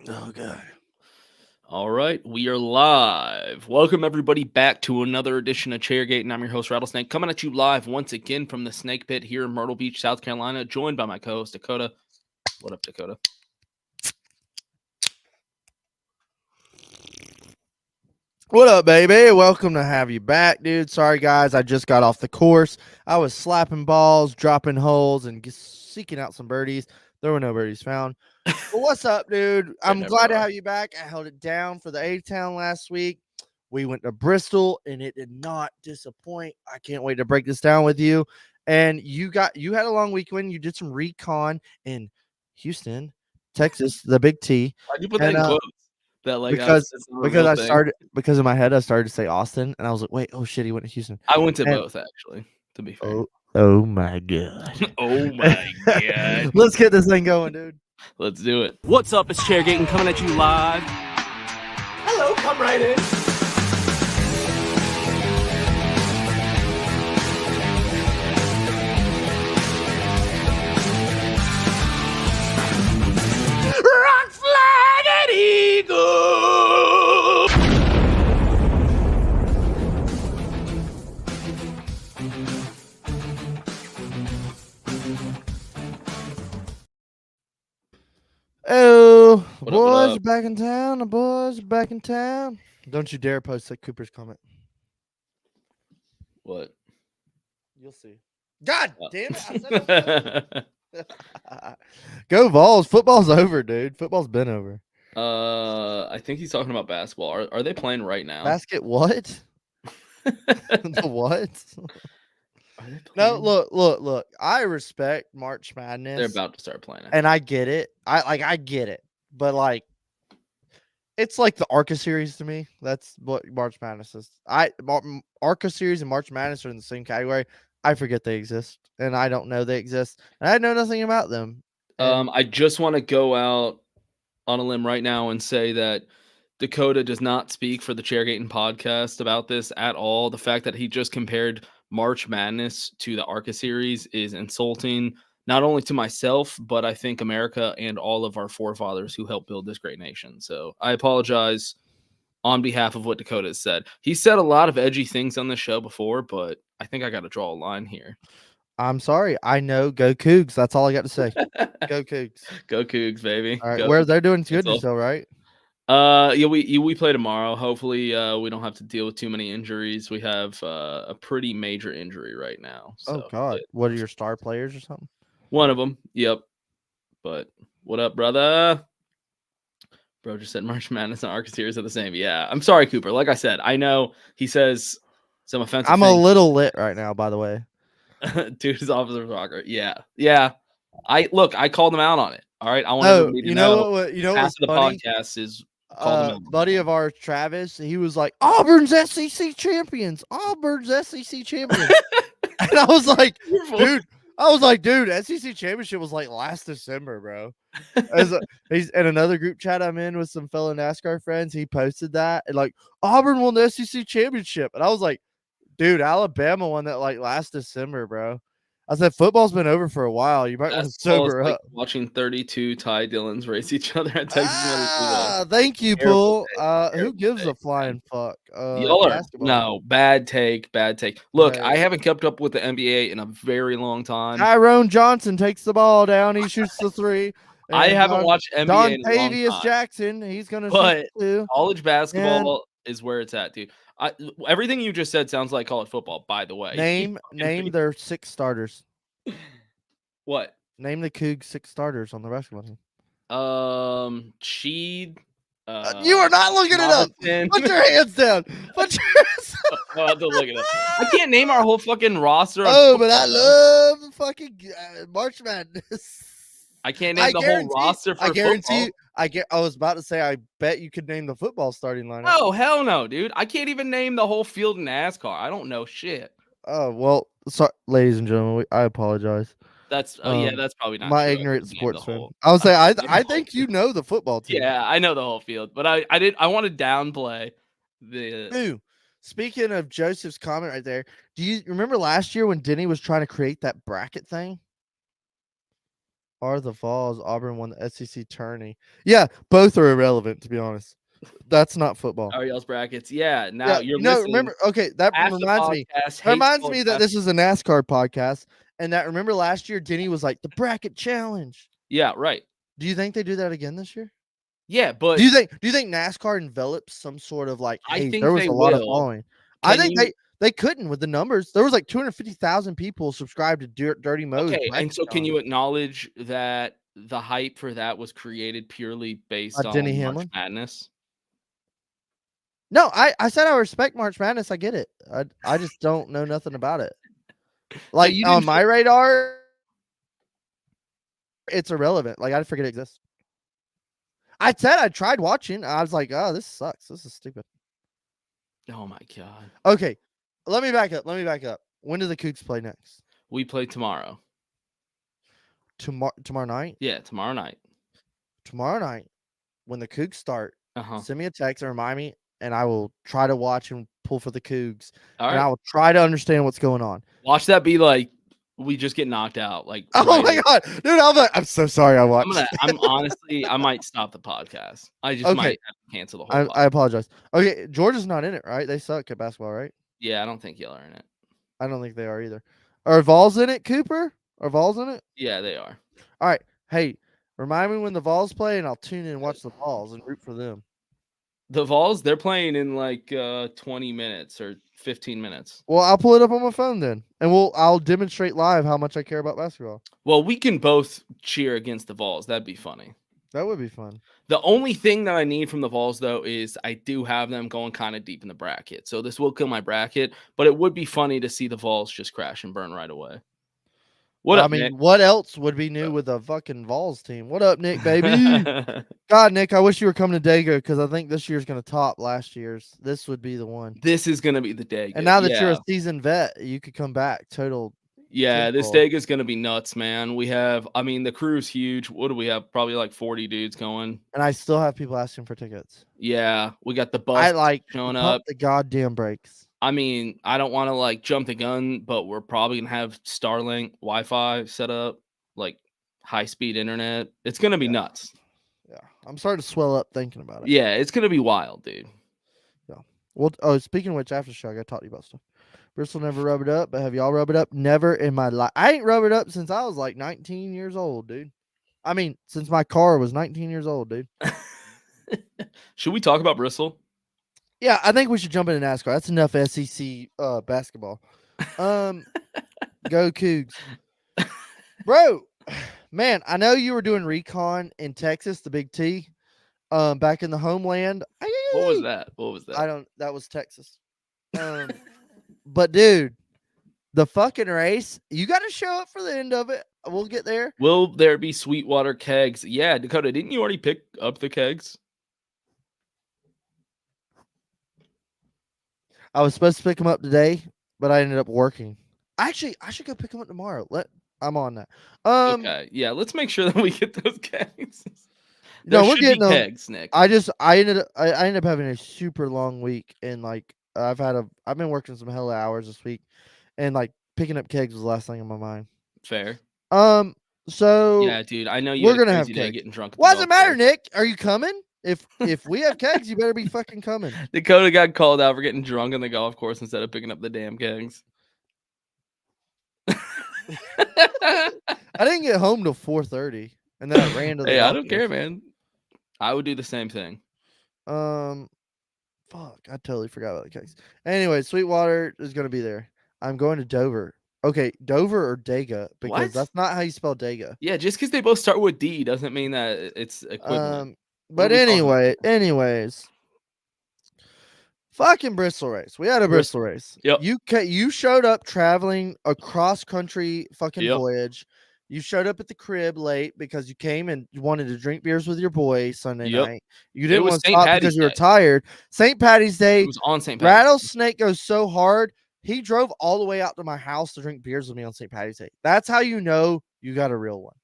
Oh, God. All right, we are live. Welcome, everybody, back to another edition of Chairgatin. I'm your host, Rattlesnake, coming at you live once again from the Snake Pit here in Myrtle Beach, South Carolina, joined by my co-host, Dakota. What up, Dakota? What up, baby? Welcome to have you back, dude. Sorry, guys. I just got off the course. I was slapping balls, dropping holes, and seeking out some birdies. There were no birdies found. But what's up, dude? I'm glad to have you back. I held it down for the A-Town last week. We went to Bristol, and it did not disappoint. I can't wait to break this down with you. And you had a long weekend. You did some recon in Houston, Texas, the Big T. Why'd you put that in quotes? That Because that's not a real thing. because in my head I started to say Austin, and I was like, wait, oh shit, he went to Houston. I went to both, actually, to be fair. Oh my god. Oh my god. Let's get this thing going, dude. Let's do it. What's up? It's Chairgatin coming at you live. Hello, come right in. Rock flag and eagle. Oh, the What up, what boys up? are back in town. The boys are back in town. Don't you dare post that Cooper's comment. What? You'll see. God Oh. damn it. I said Go Vols. Football's over, dude. Football's been over. I think he's talking about basketball. Are they playing right now? Basket what? The what? Are they No, playing? look. I respect March Madness. They're about to start playing. And I get it. I get it. But like it's like the ARCA series to me. That's what March Madness is. ARCA series and March Madness are in the same category. I forget they exist, and I don't know they exist, and I know nothing about them. And I just want to go out on a limb right now and say that Dakota does not speak for the Chairgatin podcast about this at all. The fact that he just compared March Madness to the ARCA series is insulting, not only to myself, but I think America and all of our forefathers who helped build this great nation. So I apologize on behalf of what Dakota has said. He said a lot of edgy things on the show before, but I think I got to draw a line here. I'm sorry. I know. Go Cougs. That's all I got to say. Go Cougs. Go Cougs, baby. All right. Go. Where they're doing good It's all- still, right? Yeah, we play tomorrow. Hopefully, we don't have to deal with too many injuries. We have a pretty major injury right now. So, Oh God. What are your star players or something? one of them. Yep. But what up, brother? Bro just said March Madness and ARCA series are the same. Yeah, I'm sorry, Cooper. Like I said, I know he says some offensive I'm things. a little lit right now, by the way. Dude is Officer Rocker. Yeah. I called him out on it. All right. I want Oh, everybody to know. you know Half what's of the funny? podcast is called him out. Buddy of ours, Travis, he was like, Auburn's SEC champions. Auburn's SEC champions. And I was like, dude, SEC championship was like last December, bro. He's in another group chat I'm in with some fellow NASCAR friends. He posted that and like Auburn won the SEC championship. And I was like, dude, Alabama won that like last December, bro. I said football's been over for a while. You might want to sober like up. watching 32 Ty Dillons race each other at Texas. Thank you, Terrible Pool. Who gives a flying fuck? Y'all are Basketball. bad take. Look, Hey. I haven't kept up with the NBA in a very long time. Tyrone Johnson takes the ball down. He shoots the three. I haven't watched NBA in a long Dontavius time. Jackson, he's gonna But shoot too. college basketball is where it's at, dude. Everything you just said sounds like college football, by the way. Name their 6 starters. What? Name the Cougs 6 starters on the basketball team. Sheed. You are not looking it up. Put your hands down. Put your hands down. I'll have to look it up. I can't name our whole fucking roster. But I love the fucking March Madness. I can't name the whole roster for football. I was about to say, I bet you could name the football starting lineup. Oh, hell no, dude. I can't even name the whole field in NASCAR. I don't know shit. Oh, well, sorry, ladies and gentlemen, I apologize. That's that's probably not my true. ignorant sports fan. I would say I think you know the football team. Yeah, I know the whole field, but I want to downplay the. Ooh, speaking of Joseph's comment right there, do you remember last year when Denny was trying to create that bracket thing? Are the Vols? Auburn won the SEC tourney. Yeah, both are irrelevant to be honest. That's not football. Are y'all's brackets? Yeah. Now Yeah, you're missing remember? Okay, that half the reminds me. podcast. That Hates reminds college me that this basketball. is a NASCAR podcast, and that remember last year Denny was like the bracket challenge. Yeah, right. Do you think they do that again this year? Yeah, but Do you think NASCAR envelops some sort of like, I hey, think there was they a lot of will. following? I Can think you? they couldn't with the numbers. There was like 250,000 people subscribed to Dirty Mo's. Okay, and bracket so can challenge you acknowledge that the hype for that was created purely based by Denny on March Hamlin? Madness? No, I said I respect March Madness. I get it. I just don't know nothing about it. Like you on didn't my radar, it's irrelevant. Like I forget it exists. I said I tried watching. I was like, oh, this sucks. This is stupid. Oh my god. Okay, let me back up. When do the Cougs play next? We play tomorrow. Tomorrow night. Yeah, tomorrow night. Tomorrow night, when the Cougs start, Uh-huh. send me a text and remind me, and I will try to watch and pull for the Cougs, All and I right. will try to understand what's going on. Watch that be like we just get knocked out. Like Oh right my in. god, dude! I'm so sorry. I watched. I'm honestly I might stop the podcast. I just Okay. might have to cancel the whole I apologize. Okay, Georgia's not in it, right? They suck at basketball, right? Yeah, I don't think y'all are in it. I don't think they are either. Are Vols in it, Cooper? Are Vols in it? Yeah, they are. All right. Hey, remind me when the Vols play, and I'll tune in and watch the Vols and root for them. The Vols, they're playing in like 20 minutes or 15 minutes. Well, I'll pull it up on my phone then, and I'll demonstrate live how much I care about basketball. Well, we can both cheer against the Vols. That'd be funny. That would be fun. The only thing that I need from the Vols, though, is I do have them going kind of deep in the bracket. So this will kill my bracket, but it would be funny to see the Vols just crash and burn right away. What up, Nick? What else would be new with a fucking Vols team? What up, Nick, baby? God, Nick, I wish you were coming to Dago because I think this year's going to top last year's. This would be the one. This is going to be the day. And now that you're a seasoned vet, you could come back. Yeah, this day is going to be nuts, man. The crew's huge. What do we have? Probably like 40 dudes going. And I still have people asking for tickets. Yeah, we got the bus showing up. The goddamn brakes. I mean, I don't want to like jump the gun, but we're probably going to have Starlink Wi-Fi set up, like high-speed internet. It's going to be nuts. Yeah, I'm starting to swell up thinking about it. Yeah, it's going to be wild, dude. Yeah. Well, speaking of which, Aftershock, I got to talk to you about stuff. Bristol never rubbed it up, but have y'all rubbed it up? Never in my life. I ain't rubbed it up since I was like 19 years old, dude. I mean, since my car was 19 years old, dude. Should we talk about Bristol? Yeah, I think we should jump into NASCAR. That's enough SEC basketball. Go Cougs. Bro, man, I know you were doing recon in Texas, the Big T, back in the homeland. What was that? That was Texas. But dude, the fucking race, you got to show up for the end of it. We'll get there. Will there be Sweetwater kegs? Yeah, Dakota, didn't you already pick up the kegs? I was supposed to pick them up today, but I ended up working. Actually, I should go pick them up tomorrow. I'm on that. Okay, yeah, let's make sure that we get those kegs. No, we're getting them. Kegs, Nick. I ended up having a super long week, and like I've been working some hella hours this week, and like picking up kegs was the last thing on my mind. Fair. So yeah, dude, I know we're gonna have kegs. kegs. Getting drunk. Why does it matter, Nick? Are you coming? If we have kegs, you better be fucking coming. Dakota got called out for getting drunk on the golf course instead of picking up the damn kegs. I didn't get home till 4:30, and then I ran to the. Hey, I don't care, man. I would do the same thing. Fuck, I totally forgot about the kegs. Anyway, Sweetwater is gonna be there. I'm going to Dover. Okay, Dover or Dega, because that's not how you spell Dega. Yeah, just because they both start with D doesn't mean that it's equivalent. But anyways, fucking Bristol race. We had a Bristol race. Yep. You showed up traveling a cross country fucking voyage. You showed up at the crib late because you came and you wanted to drink beers with your boy Sunday night. You didn't want to stop because you were tired. St. Patty's Day. It was on St. Patty's. Rattlesnake goes so hard. He drove all the way out to my house to drink beers with me on St. Patty's Day. That's how you know you got a real one.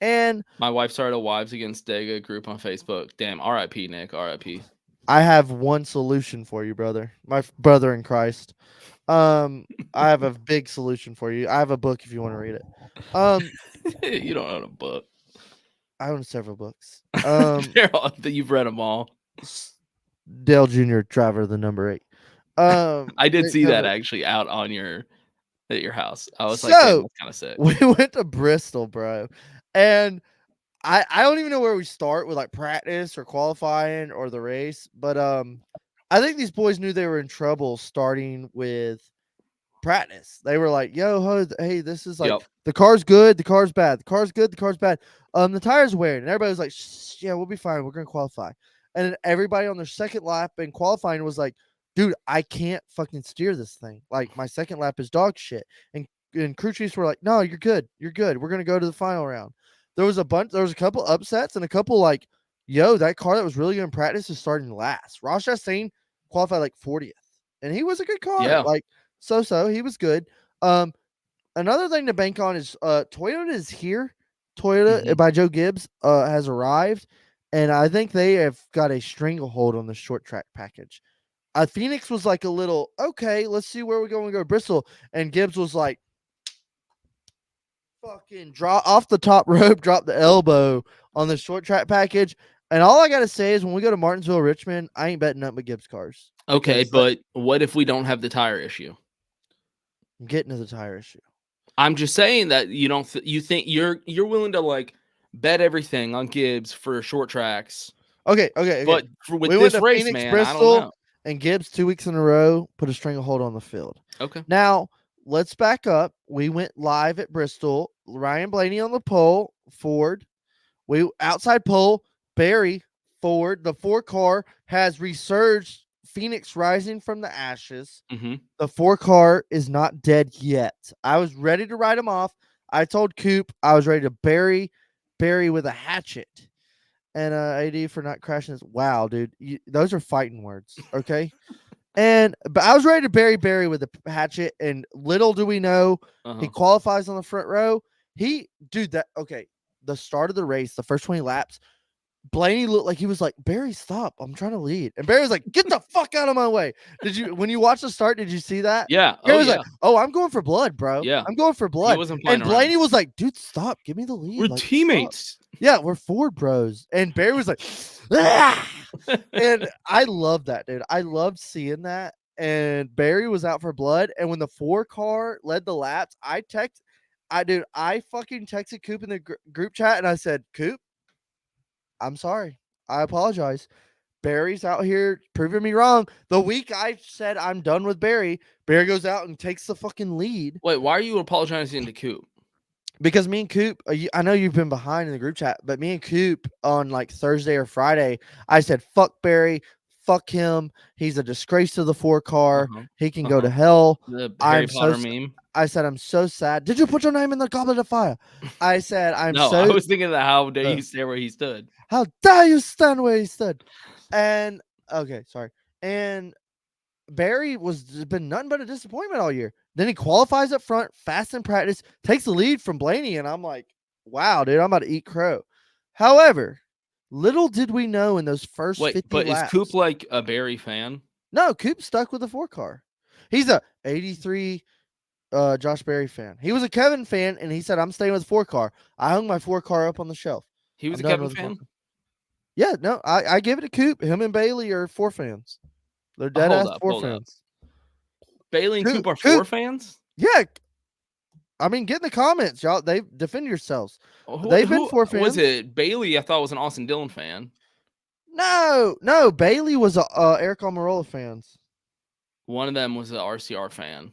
And my wife started a Wives Against Dega group on Facebook. Damn, R.I.P. Nick, R.I.P. I have one solution for you, brother. My brother in Christ. I have a big solution for you. I have a book if you want to read it. You don't own a book. I own several books. You've read them all. Dale Jr. Driver, the number 8. I did They see that cover- actually out on at your house. I was like, damn, So that's kind of sick. we went to Bristol, bro, and I don't even know where we start with like practice or qualifying or the race, but I think these boys knew they were in trouble starting with practice. They were like, "Yo, hey, this is like Yep. the car's good, the car's bad, the car's good, the car's bad. The tires wearing." And everybody was like, "Yeah, we'll be fine. We're gonna qualify." And then everybody on their second lap in qualifying was like, "Dude, I can't fucking steer this thing. Like my second lap is dog shit." And crew chiefs were like, "No, you're good. You're good. We're gonna go to the final round." There was a couple upsets and a couple like, "Yo, that car that was really good in practice is starting last." Ross Chastain qualified like 40th, and he was a good car. Yeah. Like he was good. Another thing to bank on is Toyota is here. Toyota by Joe Gibbs has arrived, and I think they have got a stranglehold on the short track package. Phoenix was like a little, okay, let's see where we're going to go to Bristol, and Gibbs was like, fucking drop off the top rope, drop the elbow on the short track package. And all I gotta say is when we go to Martinsville, Richmond, I ain't betting nothing but Gibbs cars. Okay, because, but what if we don't have the tire issue? I'm getting to the tire issue. I'm just saying that you don't. You think you're willing to like bet everything on Gibbs for short tracks. Okay. But with We went this to race, Phoenix, man, I don't Bristol, know. and Gibbs 2 weeks in a row put a stranglehold on the field. Okay. Now let's back up. We went live at Bristol. Ryan Blaney on the pole, Ford. We outside pole, Barry, Ford. The 4 car has resurged. Phoenix rising from the ashes. Mm-hmm. The 4 car is not dead yet. I was ready to write him off. I told Coop I was ready to bury with a hatchet. And AD for not crashing this. Wow, dude. Those are fighting words. Okay. But I was ready to bury with a hatchet. And little do we know, he qualifies on the front row. Okay. The start of the race, the first 20 laps, Blaney looked like he was like, Barry, stop. I'm trying to lead. And Barry was like, get the fuck out of my way. When you watch the start, did you see that? Yeah. Barry was like, oh, I'm going for blood, bro. Yeah. I'm going for blood. He wasn't playing and Blaney around. was like, dude, stop. Give me the lead. We're like, teammates. Stop. Yeah, we're Ford bros. And Barry was like, ah! And I love that, dude. I loved seeing that. And Barry was out for blood. And when the 4 car led the laps, I fucking texted Coop in the group chat and I said, Coop, I'm sorry. I apologize. Barry's out here proving me wrong. The week I said I'm done with Barry goes out and takes the fucking lead. Wait, why are you apologizing to Coop? Because me and Coop, I know you've been behind in the group chat, but me and Coop on like Thursday or Friday, I said, fuck Barry, fuck him. He's a disgrace to the 4 car. He can go to hell. The Harry Potter meme. I said, I'm so sad. Did you put your name in the goblet of fire? I said, I was thinking that how dare you stand where he stood. How dare you stand where he stood? And okay, sorry. And Barry been nothing but a disappointment all year. Then he qualifies up front, fast in practice, takes the lead from Blaney, and I'm like, wow, dude, I'm about to eat crow. However, little did we know in those first 50 laps. Is Coop like a Barry fan? No, Coop stuck with the 4 car. He's a 83 Josh Berry fan. He was a Kevin fan, and he said, I'm staying with 4 car. I hung my 4 car up on the shelf. He was a Kevin fan? Yeah, no, I give it to Coop. Him and Bailey are 4 fans. They're dead ass 4 fans. Bailey and Coop are 4 fans? Yeah. I mean, get in the comments, y'all. They defend yourselves. They've been 4 fans. Was it Bailey? I thought was an Austin Dillon fan. No. Bailey was a Eric Almirola fans. One of them was an RCR fan.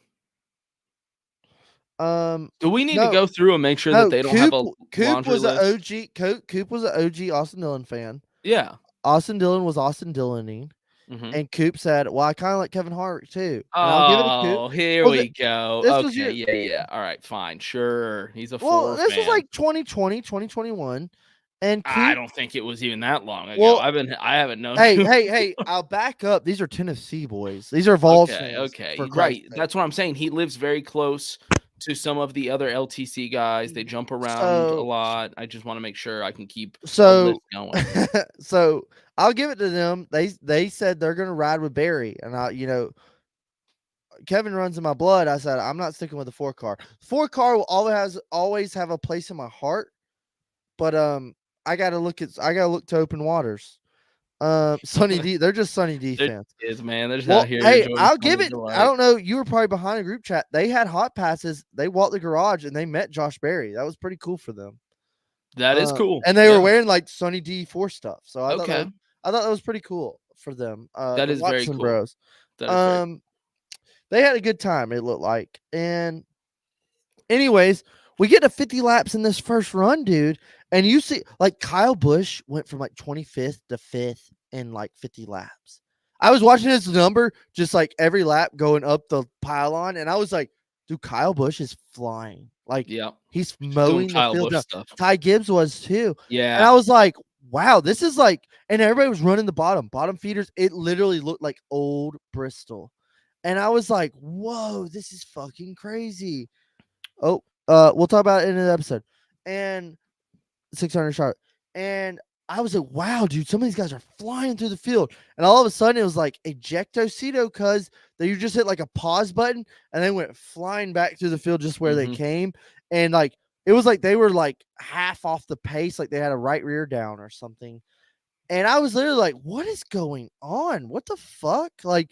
Do we need to go through and make sure that they don't have a Coop was an OG. Coop was an OG Austin Dillon fan. Yeah. Austin Dillon was Austin Dilloning. And Coop said, well, I kind of like Kevin Hart too. And I'll give it to Coop. Here we go. Okay, yeah. All right, fine. Sure. He's a 4 fan. This was like 2020, 2021. And Coop, I don't think it was even that long ago. Well, I haven't known. Hey, I'll back up. These are Tennessee boys. These are Vols fans. Okay. Right. That's what I'm saying. He lives very close to some of the other LTC guys. They jump around a lot. I just want to make sure I can keep the list going. So I'll give it to them. They said they're going to ride with Barry, and Kevin runs in my blood. I said I'm not sticking with the 4 car. 4 car will always have a place in my heart, but I gotta look to open waters. Sunny D, they're just Sunny D It fans. is, man. They're just Well, out here hey, enjoying I'll Fourth give of it. I July. don't know. You were probably behind a group chat. They had hot passes. They walked the garage and they met Josh Berry. That was pretty cool for them. That is cool. And they Yeah. were wearing like Sunny D4 stuff. So I Okay. thought that was pretty cool for them. That The is very Watson cool. Bros. That is very cool. They had a good time. It looked like. And anyways, we get to 50 laps in this first run, dude. And you see, like Kyle Busch went from like 25th to 5th in like 50 laps. I was watching his number just like every lap going up the pylon, and I was like, dude, Kyle Busch is flying. Like, Yeah. he's Doing mowing the Kyle field Busch down. stuff. Ty Gibbs was too. And Yeah. I was like, wow, this is like, and everybody was running the bottom feeders. It literally looked like old Bristol. And I was like, whoa, this is fucking crazy. Oh, we'll talk about it in an episode. And 600 Charlotte. And I was like, wow, dude, some of these guys are flying through the field. And all of a sudden it was like ejectocito because you just hit like a pause button and they went flying back through the field just where they came. And like it was like they were like half off the pace, like they had a right rear down or something. And I was literally like, what is going on? What the fuck? Like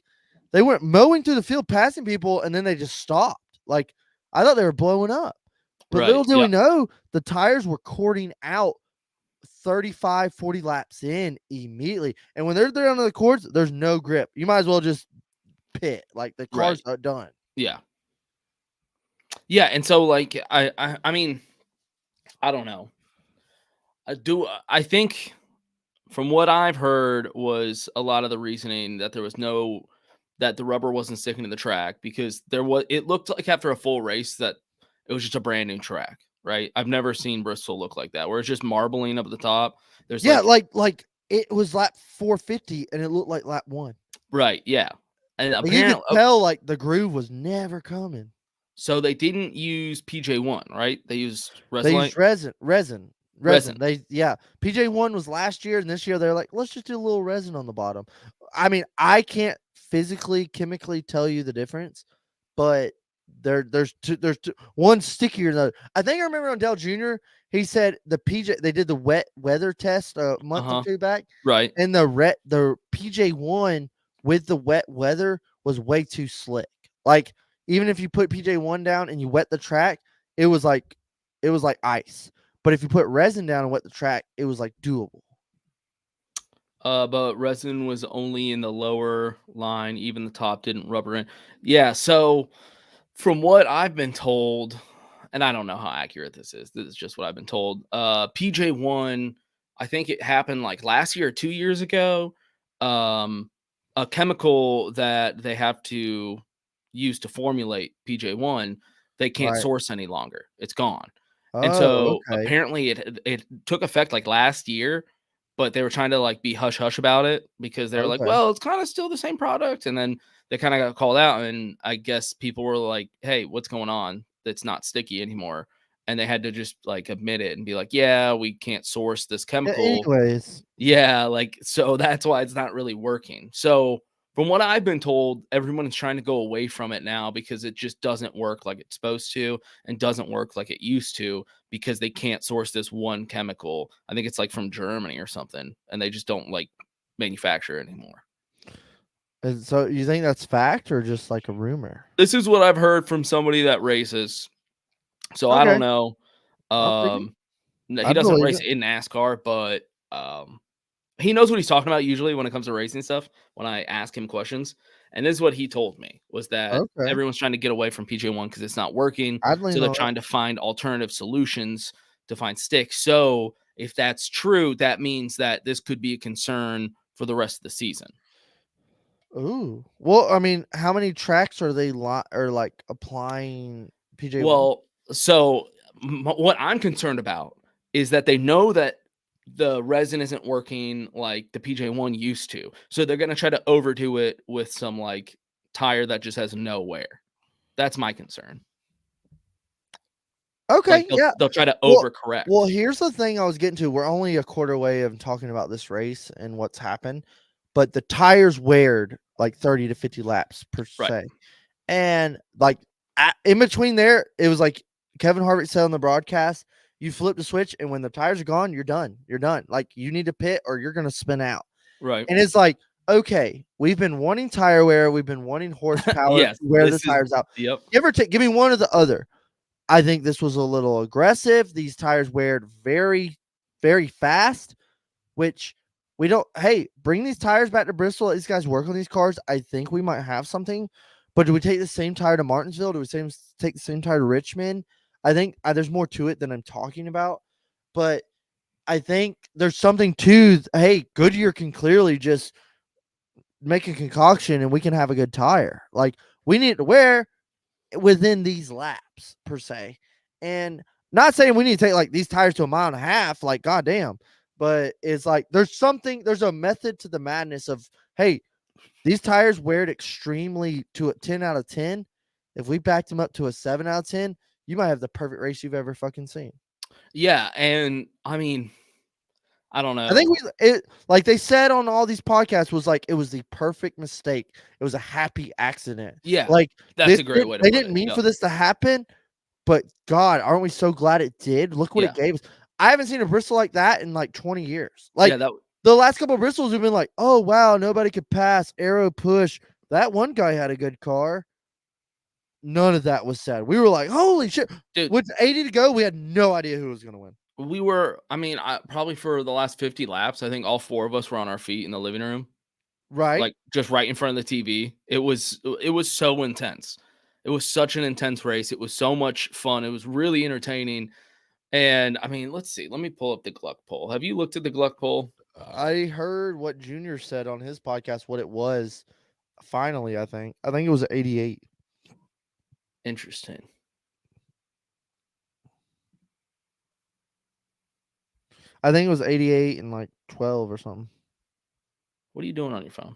they went mowing through the field, passing people, and then they just stopped. Like I thought they were blowing up. But little do we know, the tires were cording out 35, 40 laps in immediately. And when they're there under the cords, there's no grip. You might as well just pit. Like the car's done. Yeah. Yeah. And so like I mean, I don't know. I think from what I've heard was a lot of the reasoning that that the rubber wasn't sticking to the track because it looked like after a full race that it was just a brand new track, right? I've never seen Bristol look like that, where it's just marbling up at the top. There's like it was lap 450 and it looked like lap 1. Right, yeah. And like you could tell like the groove was never coming. So they didn't use PJ1, right? They used resin. They used resin. PJ1 was last year, and this year they're like, let's just do a little resin on the bottom. I mean, I can't physically, chemically tell you the difference, but there's two, one stickier than the other. I think I remember on Dale Jr., he said they did the wet weather test a month or two back, right? And the PJ1 with the wet weather was way too slick. Like even if you put PJ1 down and you wet the track, it was like ice. But if you put resin down and wet the track, it was like doable. But resin was only in the lower line, even the top didn't rubber in. Yeah, so from what I've been told, and I don't know how accurate this is just what I've been told. PJ1, I think it happened like last year or 2 years ago. A chemical that they have to use to formulate PJ1, they can't source any longer. It's gone. And so apparently it took effect like last year, but they were trying to like be hush hush about it because they were like, well, it's kind of still the same product. And then they kind of got called out. And I guess people were like, hey, what's going on? That's not sticky anymore. And they had to just like admit it and be like, yeah, we can't source this chemical. Anyways. Yeah. Like, so that's why it's not really working. So from what I've been told, everyone is trying to go away from it now because it just doesn't work like it's supposed to and doesn't work like it used to because they can't source this one chemical. I think it's like from Germany or something, and they just don't like manufacture it anymore. And so you think that's fact or just like a rumor? This is what I've heard from somebody that races. So I don't know. He doesn't race in NASCAR, but he knows what he's talking about usually when it comes to racing stuff when I ask him questions. And this is what he told me was that everyone's trying to get away from PJ1 because it's not working. So they're trying to find alternative solutions to find sticks. So if that's true, that means that this could be a concern for the rest of the season. Ooh. Well, I mean, how many tracks are they like applying PJ1? Well, so what I'm concerned about is that they know that the resin isn't working like the PJ1 used to. So they're going to try to overdo it with some like tire that just has no wear. That's my concern. Okay. Like they'll try to overcorrect. Well, here's the thing I was getting to. We're only a quarter way of talking about this race and what's happened, but the tires weared like 30 to 50 laps per se. And like in between there, it was like Kevin Harvick said on the broadcast, You flip the switch, and when the tires are gone, you're done. You're done. Like, you need to pit or you're gonna spin out. Right. And it's like, okay, we've been wanting tire wear, we've been wanting horsepower Yes, to wear the this is tires out. yep. Give me one or the other. I think this was a little aggressive. These tires wear very, very fast, which we don't. Hey, bring these tires back to Bristol. Let these guys work on these cars. I think we might have something. But do we take the same tire to Martinsville? Do we take the same tire to Richmond? I think there's more to it than I'm talking about. But I think there's something to, hey, Goodyear can clearly just make a concoction and we can have a good tire. Like, we need to wear within these laps per se. And not saying we need to take like these tires to a mile and a half, like goddamn, but it's like there's a method to the madness of, hey, these tires wear it extremely to a 10 out of 10. If we backed them up to a 7 out of 10, you might have the perfect race you've ever fucking seen. Yeah, and I mean, I don't know. I think like they said on all these podcasts, was like it was the perfect mistake. It was a happy accident. Yeah, like that's a great way to They put didn't it. mean Yep. for this to happen, but God, aren't we so glad it did? Look what it gave us. I haven't seen a Bristol like that in like 20 years. Like, the last couple of Bristols have been like, oh wow, nobody could pass, arrow push. That one guy had a good car. None of that was said. We were like, holy shit. Dude, with 80 to go, we had no idea who was going to win. We were, I mean, probably for the last 50 laps, I think all 4 of us were on our feet in the living room. Right. Like, just right in front of the TV. It was so intense. It was such an intense race. It was so much fun. It was really entertaining. And I mean, let's see. Let me pull up the Gluck poll. Have you looked at the Gluck poll? I heard what Junior said on his podcast, what it was. Finally, I think it was 88. Interesting. I think it was 88 and like 12 or something. What are you doing on your phone?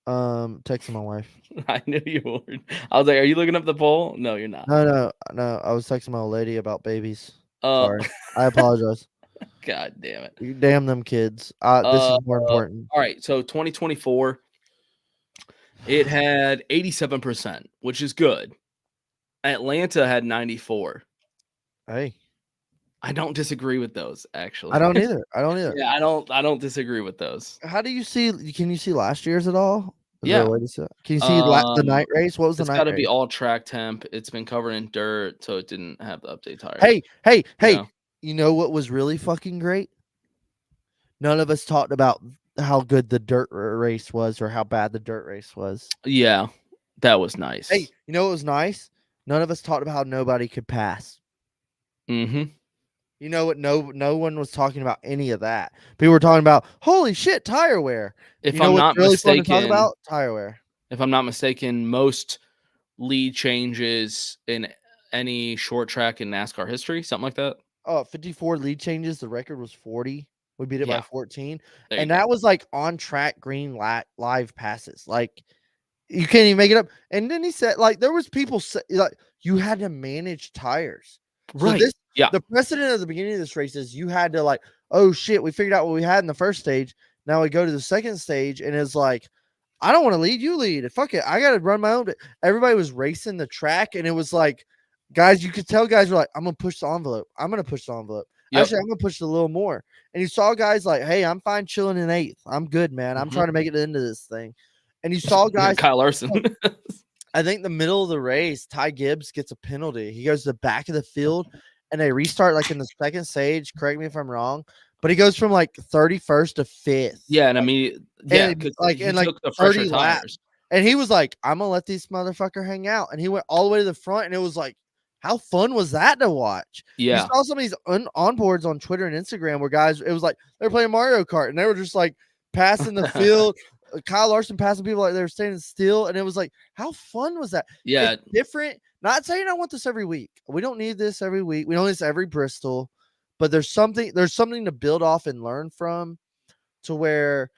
Texting my wife. I knew you would. I was like, are you looking up the poll? No, you're not. No. I was texting my old lady about babies. Sorry. I apologize. God damn it. You damn them kids. This is more important. All right. So 2024, it had 87%, which is good. Atlanta had 94. Hey. I don't disagree with those, actually. I don't either. Yeah, I don't disagree with those. How do you see? Can you see last year's at all? Is Yeah. there a way to see? Can you see the night race? What was the It's night got to race? be all track temp. It's been covered in dirt, so it didn't have the update tires. Hey. Yeah. You know what was really fucking great? None of us talked about how good the dirt race was or how bad the dirt race was. Yeah, that was nice. Hey, you know what was nice? None of us talked about how nobody could pass. Mm-hmm. You know what? No one was talking about any of that. People were talking about, holy shit, tire wear. If I'm not really mistaken, fun to talk about? Tire wear. If I'm not mistaken, most lead changes in any short track in NASCAR history, something like that. 54 lead changes. The record was 40. We beat it by 14. And that was like on track green live passes. Like, you can't even make it up. And then he said, like, there was people like you had to manage tires. Right. So the precedent at the beginning of this race is you had to, like, oh shit, we figured out what we had in the first stage. Now we go to the second stage, and it's like, I don't want to lead, you lead. Fuck it. I got to run my own. Everybody was racing the track, and it was like, guys, you could tell guys were like, I'm going to push the envelope. Yep. Actually, I'm going to push it a little more. And you saw guys like, hey, I'm fine chilling in 8th. I'm good, man. I'm trying to make it into this thing. And you saw guys. Kyle Larson. I think the middle of the race, Ty Gibbs gets a penalty. He goes to the back of the field, and they restart like in the second stage. Correct me if I'm wrong, but he goes from like 31st to 5th. Yeah, and immediately, because like in like the 30 tires. laps, and he was like, "I'm gonna let this motherfucker hang out," and he went all the way to the front, and it was like, how fun was that to watch? Yeah, you saw some of these onboards on Twitter and Instagram where guys, it was like they were playing Mario Kart, and they were just like passing the field. Kyle Larson passing people like they were standing still, and it was like, how fun was that? Yeah, it's different. Not saying I want this every week. We don't need this every week. We don't need this every Bristol, but there's something to build off and learn from, to where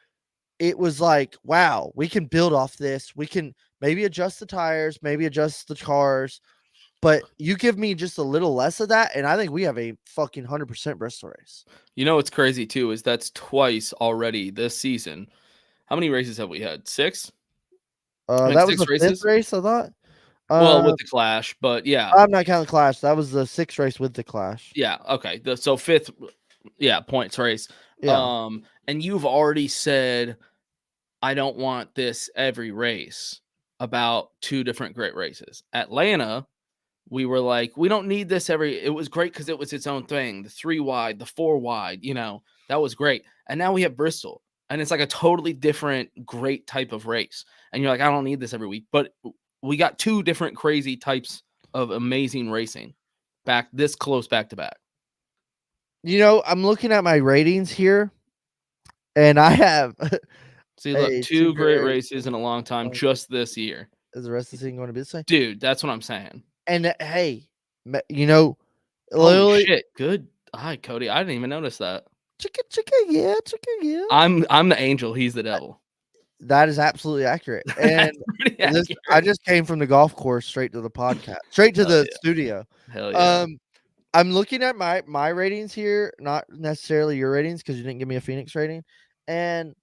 it was like, wow, we can build off this. We can maybe adjust the tires, maybe adjust the cars, but you give me just a little less of that, and I think we have a fucking 100% Bristol race. You know what's crazy too is that's twice already this season. How many races have we had? 6? That was the 5th race, I thought. Well, with the Clash, but yeah. I'm not counting the Clash. That was the 6th race with the Clash. Yeah, okay. So 5th, points race. Yeah. And you've already said, I don't want this every race about 2 different great races. Atlanta, we were like, we don't need this every. It was great because it was its own thing. The 3 wide, the 4 wide, that was great. And now we have Bristol, and it's like a totally different, great type of race. And you're like, I don't need this every week. But we got 2 different crazy types of amazing racing back this close back to back. I'm looking at my ratings here, and I have. See, look, 2 great races in a long time just this year. Is the rest of the season going to be the same? Dude, that's what I'm saying. And hey, holy literally, shit, good eye, Cody. I didn't even notice that. Chicka, yeah. I'm the angel. He's the devil. That is absolutely accurate. And I just came from the golf course straight to the podcast, straight to the studio. Hell yeah. I'm looking at my ratings here, not necessarily your ratings because you didn't give me a Phoenix rating. And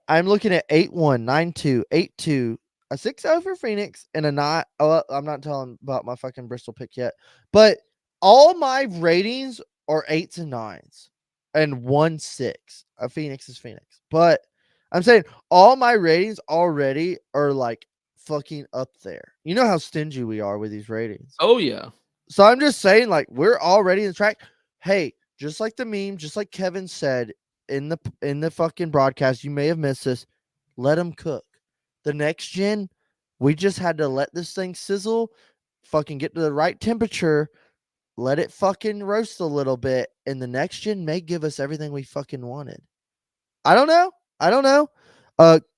I'm looking at 8-1, 9-2, 8-2, a 6-0 for Phoenix, and a 9. Oh, I'm not telling about my fucking Bristol pick yet. But all my ratings are 8s and 9s and 1-6. A Phoenix is Phoenix. But I'm saying all my ratings already are like fucking up there. You know how stingy we are with these ratings. Oh, yeah. So I'm just saying, like, we're already in the track. Hey, just like the meme, just like Kevin said in the fucking broadcast, you may have missed this. Let them cook. The next gen, we just had to let this thing sizzle, fucking get to the right temperature, let it fucking roast a little bit, and the next gen may give us everything we fucking wanted. I don't know.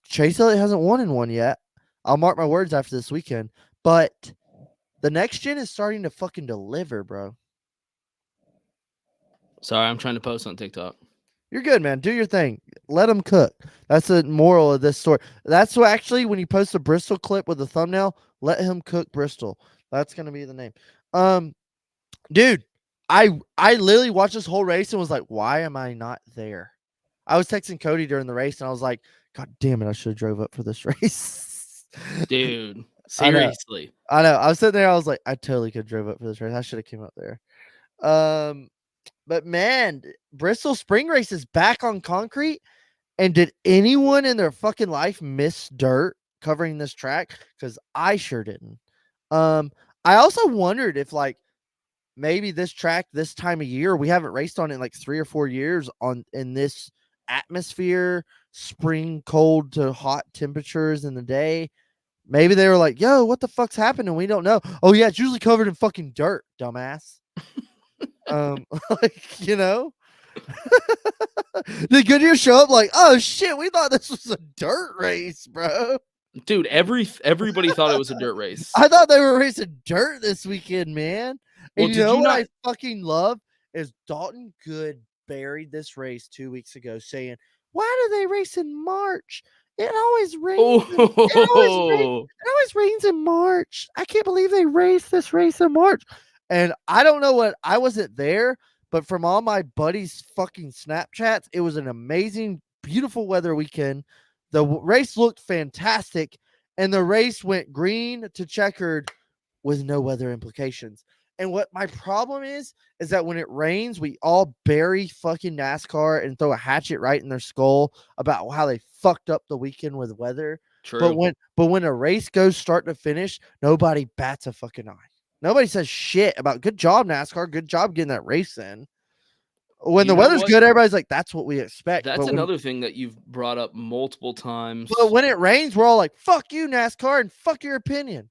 Chase Elliott hasn't won in one yet. I'll mark my words after this weekend. But the next gen is starting to fucking deliver, bro. Sorry, I'm trying to post on TikTok. You're good, man. Do your thing. Let them cook. That's the moral of this story. That's what actually, when you post a Bristol clip with a thumbnail, let him cook Bristol. That's gonna be the name. Dude, I literally watched this whole race and was like, why am I not there? I was texting Cody during the race and I was like, God damn it, I should have drove up for this race. Dude, seriously. I know. I was sitting there, I was like, I totally could have drove up for this race. I should have came up there. But man, Bristol Spring Race is back on concrete. And did anyone in their fucking life miss dirt covering this track? Because I sure didn't. I also wondered if, like, maybe this track this time of year, we haven't raced on it in like 3 or 4 years in this atmosphere, spring cold to hot temperatures in the day. Maybe they were like, yo, what the fuck's happening? We don't know. Oh yeah, it's usually covered in fucking dirt, dumbass. Did Goodyear show up like, oh shit, we thought this was a dirt race, bro? Dude, everybody thought it was a dirt race. I thought they were racing dirt this weekend, man. Well, And you know what I fucking love is Dalton Good buried this race 2 weeks ago saying, why do they race in March? It always rains. It always rains in March. I can't believe they raced this race in March. And I don't know what, I wasn't there, but from all my buddies' fucking Snapchats, it was an amazing, beautiful weather weekend. The race looked fantastic, and the race went green to checkered with no weather implications. And what my problem is that when it rains, we all bury fucking NASCAR and throw a hatchet right in their skull about how they fucked up the weekend with weather. True. But when a race goes start to finish, nobody bats a fucking eye. Nobody says shit about good job, NASCAR. Good job getting that race in. When the weather's good, everybody's like, that's what we expect. That's another thing that you've brought up multiple times. But when it rains, we're all like, fuck you, NASCAR, and fuck your opinion.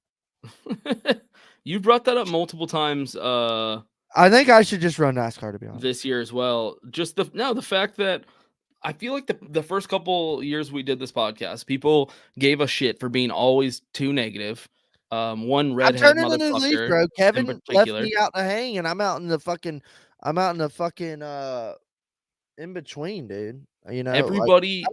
You brought that up multiple times. I think I should just run NASCAR, to be honest. This year as well. Just the fact that I feel like the first couple years we did this podcast, people gave us shit for being always too negative. One redhead motherfucker, leaf, bro. Kevin left me out to hang, and I'm out in the fucking in between, dude. You know, everybody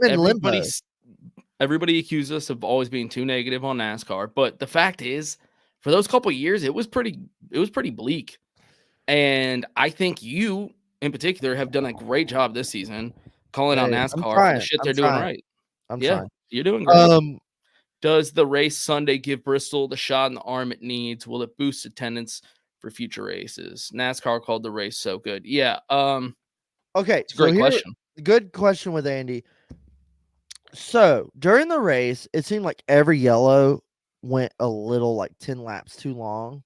accused us of always being too negative on NASCAR, but the fact is, for those couple years, it was pretty bleak. And I think you, in particular, have done a great job this season calling out NASCAR for the shit they're doing right. I'm trying. You're doing great. Does the race Sunday give Bristol the shot in the arm it needs? Will it boost attendance for future races? NASCAR called the race so good. Yeah. Okay, It's a so great here, question. good question with Andy. So during the race, it seemed like every yellow went a little like 10 laps too long.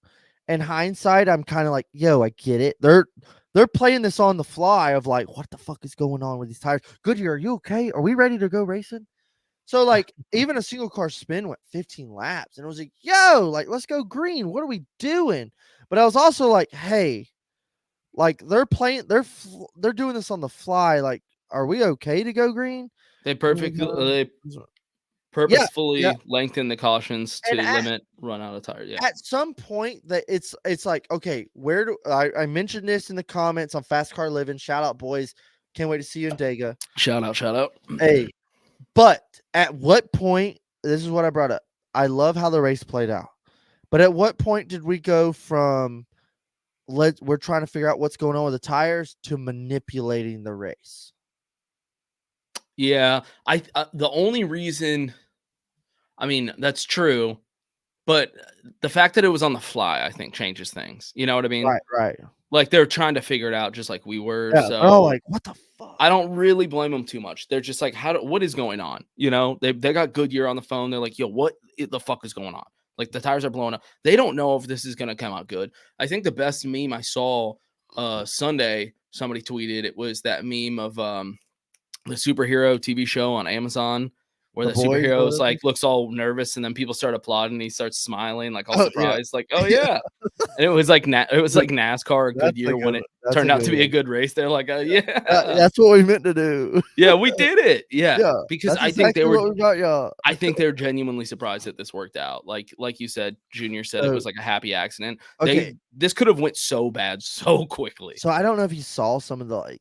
In hindsight, I'm kind of like, yo, I get it. They're playing this on the fly of like, what the fuck is going on with these tires? Goodyear, are you okay? Are we ready to go racing? So like even a single car spin went 15 laps, and it was like, yo, like let's go green. What are we doing? But I was also like, hey, like they're playing, they're doing this on the fly. Like, are we okay to go green? They And we they yeah, yeah. purposefully lengthen the cautions And to limit run out of tires. Yeah. at some point that it's like, okay, where do I mentioned this in the comments on Fast Car Living. Shout out, boys. Can't wait to see you in Dega. Shout out. Hey, but at what point, this is what I brought up. I love how the race played out. But at what point did we go from we're trying to figure out what's going on with the tires to manipulating the race? Yeah. The only reason, I mean, that's true, but the fact that it was on the fly, I think, changes things. You know what I mean? Right. Like they're trying to figure it out just like we were. Yeah. So Oh, like what the fuck? I don't really blame them too much. They're just like, what is going on? You know, they got Goodyear on the phone. They're like, yo, what the fuck is going on? Like the tires are blowing up. They don't know if this is gonna come out good. I think the best meme I saw Sunday, somebody tweeted, it was that meme of the superhero TV show on Amazon where The the boys or superhero is whatever? like looks all nervous and then people start applauding and he starts smiling like all Oh, yeah. surprised, like, oh yeah. And it was like NASCAR or That's a Goodyear good when one. it That's turned a out good to be a one. good race. They're like, yeah. That's what we meant to do. Yeah, we did it. Yeah. Yeah, Because that's I think exactly what we got, y'all. I think they're genuinely surprised that this worked out. Like you said, Junior said it was like a happy accident. Okay. This could have went so bad so quickly. So I don't know if you saw some of the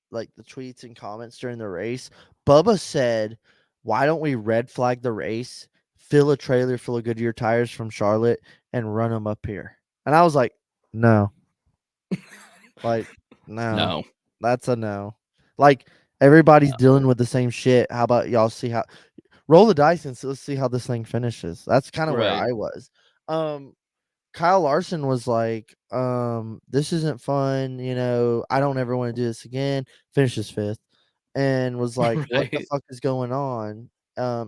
like the tweets and comments during the race. Bubba said, "Why don't we red flag the race, fill a trailer full of Goodyear tires from Charlotte, and run them up here?" And I was like, "No, like No. that's a no. Like everybody's dealing with the same shit. How about y'all see how roll the dice and let's see how this thing finishes?" That's kind of where Right. I was. Kyle Larson was like, this isn't fun, I don't ever want to do this again. Finishes 5th and was like, what the Right. fuck is going on?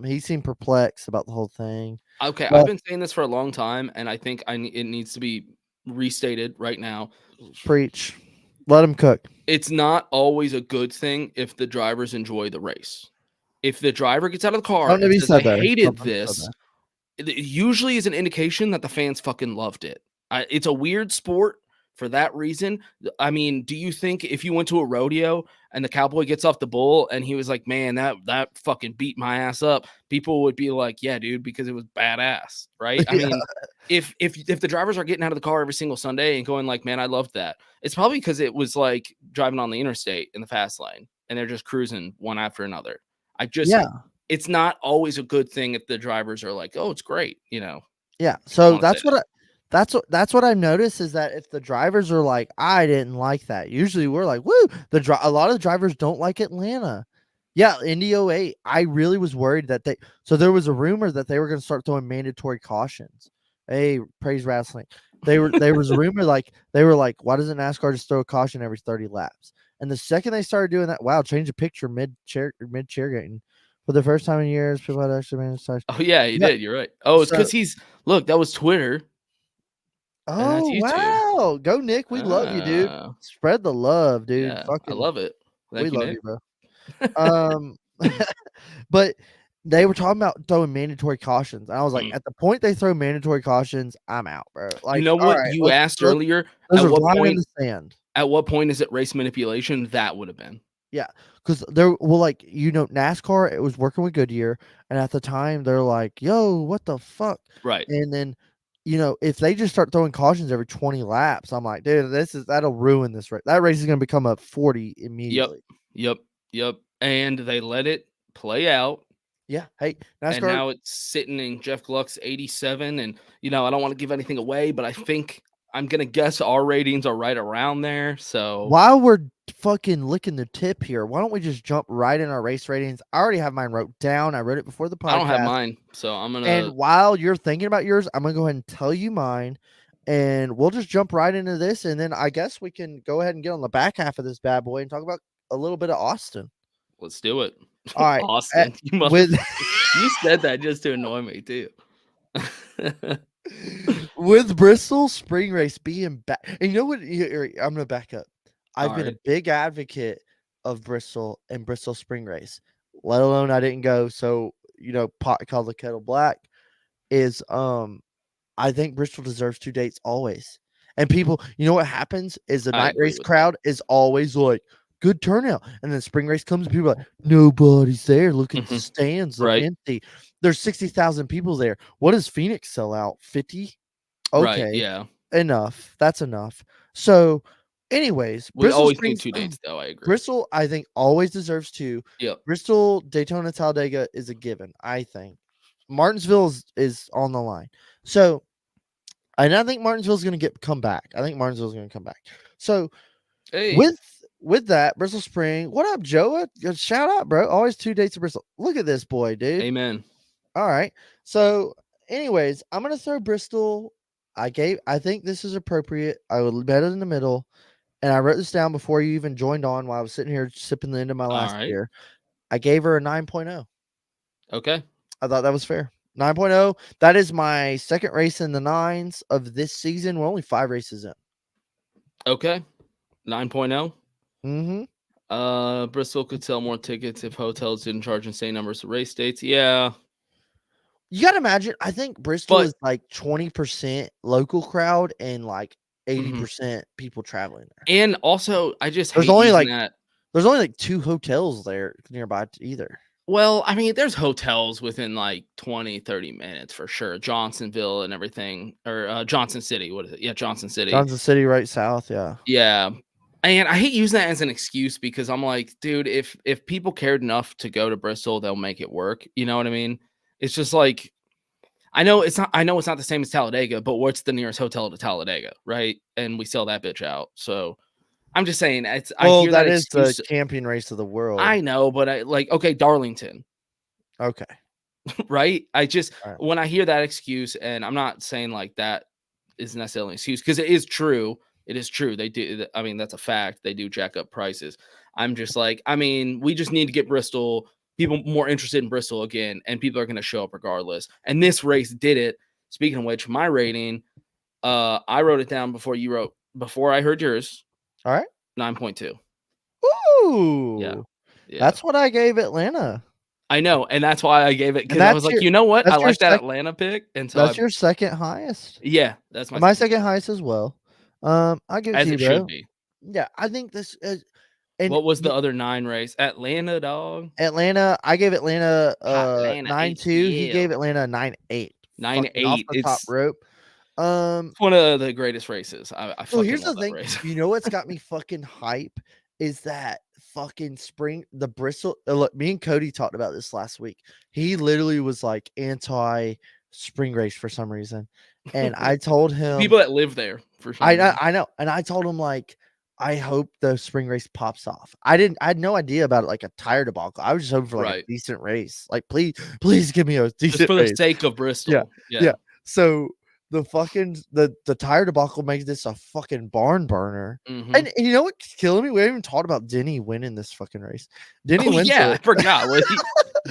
He seemed perplexed about the whole thing. Okay, But I've been saying this for a long time, and I think it needs to be restated right now. preach. Let him cook. It's not always a good thing if the drivers enjoy the race. If the driver gets out of the car Something to and be says, I said there. hated Something to be said this, there. it usually is an indication that the fans fucking loved it. It's a weird sport for that reason. I mean, do you think if you went to a rodeo and the cowboy gets off the bull and he was like, man, that fucking beat my ass up, people would be like, yeah, dude, because it was badass, right? I Yeah. mean, if the drivers are getting out of the car every single Sunday and going like, man, I loved that, it's probably because it was like driving on the interstate in the fast lane and they're just cruising one after another. Yeah. It's not always a good thing if the drivers are like, oh, it's great, Yeah. So wanna say that's what I've noticed is that if the drivers are like, I didn't like that. Usually we're like, woo. A lot of the drivers don't like Atlanta. Yeah, Indy 08. I really was worried that so there was a rumor that they were going to start throwing mandatory cautions. Hey, praise wrestling. There was a rumor they were like, why doesn't NASCAR just throw a caution every 30 laps? And the second they started doing that, wow, change the picture mid chairgating. For the first time in years, people had actually managed to. Oh, yeah, he did. You're right. Oh, it's because that was Twitter. And that's Oh, YouTube. wow. Go, Nick. We love you, dude. Ah, Spread the love, dude. yeah, I Fucking, love it. we Thank you, love Nick. you, bro. But they were talking about throwing mandatory cautions. And I was like, at the point they throw mandatory cautions, I'm out, bro. Like, You know all what right, you asked earlier? there's At a what line in point? the sand. At what point is it race manipulation? That would have been. Yeah, because NASCAR, it was working with Goodyear, and at the time they're like, "Yo, what the fuck?" Right. And then, if they just start throwing cautions every 20 laps, I'm like, dude, that'll ruin this race. That race is gonna become a 40 immediately. Yep. And they let it play out. Yeah. Hey, And NASCAR. now it's sitting in Jeff Gluck's 87. And, I don't want to give anything away, but I think I'm gonna guess our ratings are right around there. So While we're fucking licking the tip here, why don't we just jump right in our race ratings? I already have mine wrote down. I wrote it before the podcast. I don't have mine, so I'm And gonna. while you're thinking about yours, I'm gonna go ahead and tell you mine, and we'll just jump right into this. And then I guess we can go ahead and get on the back half of this bad boy and talk about a little bit of Austin. Let's do it. All right, Austin. with You said that just to annoy me too. with Bristol Spring Race being back, and you know what? I'm gonna back up. I've been a big advocate of Bristol and Bristol Spring Race, let alone I didn't go. So pot called the kettle black is I think Bristol deserves 2 dates always. And people, you know what happens is the night race crowd is always like good turnout, and then spring race comes, and people are like nobody's there. Look at the stands, they're empty. There's 60,000 people there. What does Phoenix sell out? 50? Okay, right, yeah, enough. That's enough. So, anyways, we Bristol always Springs, need 2 dates, though. I agree. Bristol, I think, always deserves 2. Yep. Bristol, Daytona, Talladega is a given. I think Martinsville is on the line. So, and I think Martinsville's going to come back. I think Martinsville's going to come back. So, Hey. with that, Bristol Spring, what up, Joe? Shout out, bro. Always 2 dates of Bristol. Look at this boy, dude. Amen. All right. So, anyways, I'm going to throw Bristol. I think this is appropriate. I would bet it in the middle. And I wrote this down before you even joined on while I was sitting here sipping the end of my last beer. I gave her a 9.0. Okay. I thought that was fair. 9.0. That is my second race in the 9s of this season. We're only 5 races in. Okay. 9.0. Mm-hmm. Bristol could sell more tickets if hotels didn't charge insane numbers of race dates. Yeah. You got to imagine, I think Bristol is like 20% local crowd and like 80% people traveling there. And also, I just there's hate only using like that. There's only like 2 hotels there nearby either. Well, I mean, there's hotels within like 20, 30 minutes for sure. Johnsonville and everything, or Johnson City. What is it? Yeah, Johnson City. Johnson City, right south. Yeah. Yeah. And I hate using that as an excuse because I'm like, dude, if people cared enough to go to Bristol, they'll make it work. You know what I mean? It's just like, I know it's not the same as Talladega, but what's the nearest hotel to Talladega, right? And we sell that bitch out. So I'm just saying, I hear that is excuse. the champion race of the world. I know, but okay, Darlington. Okay. Right? When I hear that excuse, and I'm not saying like that is necessarily an excuse because it is true. It is true. They do. I mean, that's a fact. They do jack up prices. I'm just like, I mean, we just need to get people more interested in Bristol again, and people are going to show up regardless. And this race did it. Speaking of which, my rating, I wrote it down before I heard yours. All right. 9.2. Ooh. Yeah. That's what I gave Atlanta. I know, and that's why I gave it, because I was like, you know what? I like that Atlanta pick, and so that's your second highest. Yeah, that's my second highest as well. I'll give it as to you, it bro. should be. Yeah, I think this is. And what was the other 9 race? Atlanta, dog. Atlanta. I gave Atlanta 9.2. He gave Atlanta 9.8. 9.8 off the top rope. It's one of the greatest races. I so here's the love thing. Race. You know what's got me fucking hype is that fucking the Bristol. Look, me and Cody talked about this last week. He literally was like anti spring race for some reason, and I told him people that live there for sure. I know, and I told him like, I hope the spring race pops off. I had no idea about it, like a tire debacle. I was just hoping for like a decent race. Like, please give me a decent just for race. the sake of Bristol. Yeah. So the fucking the tire debacle makes this a fucking barn burner. And you know what's killing me? We haven't even talked about Denny winning this fucking race. Denny wins. Yeah, I forgot.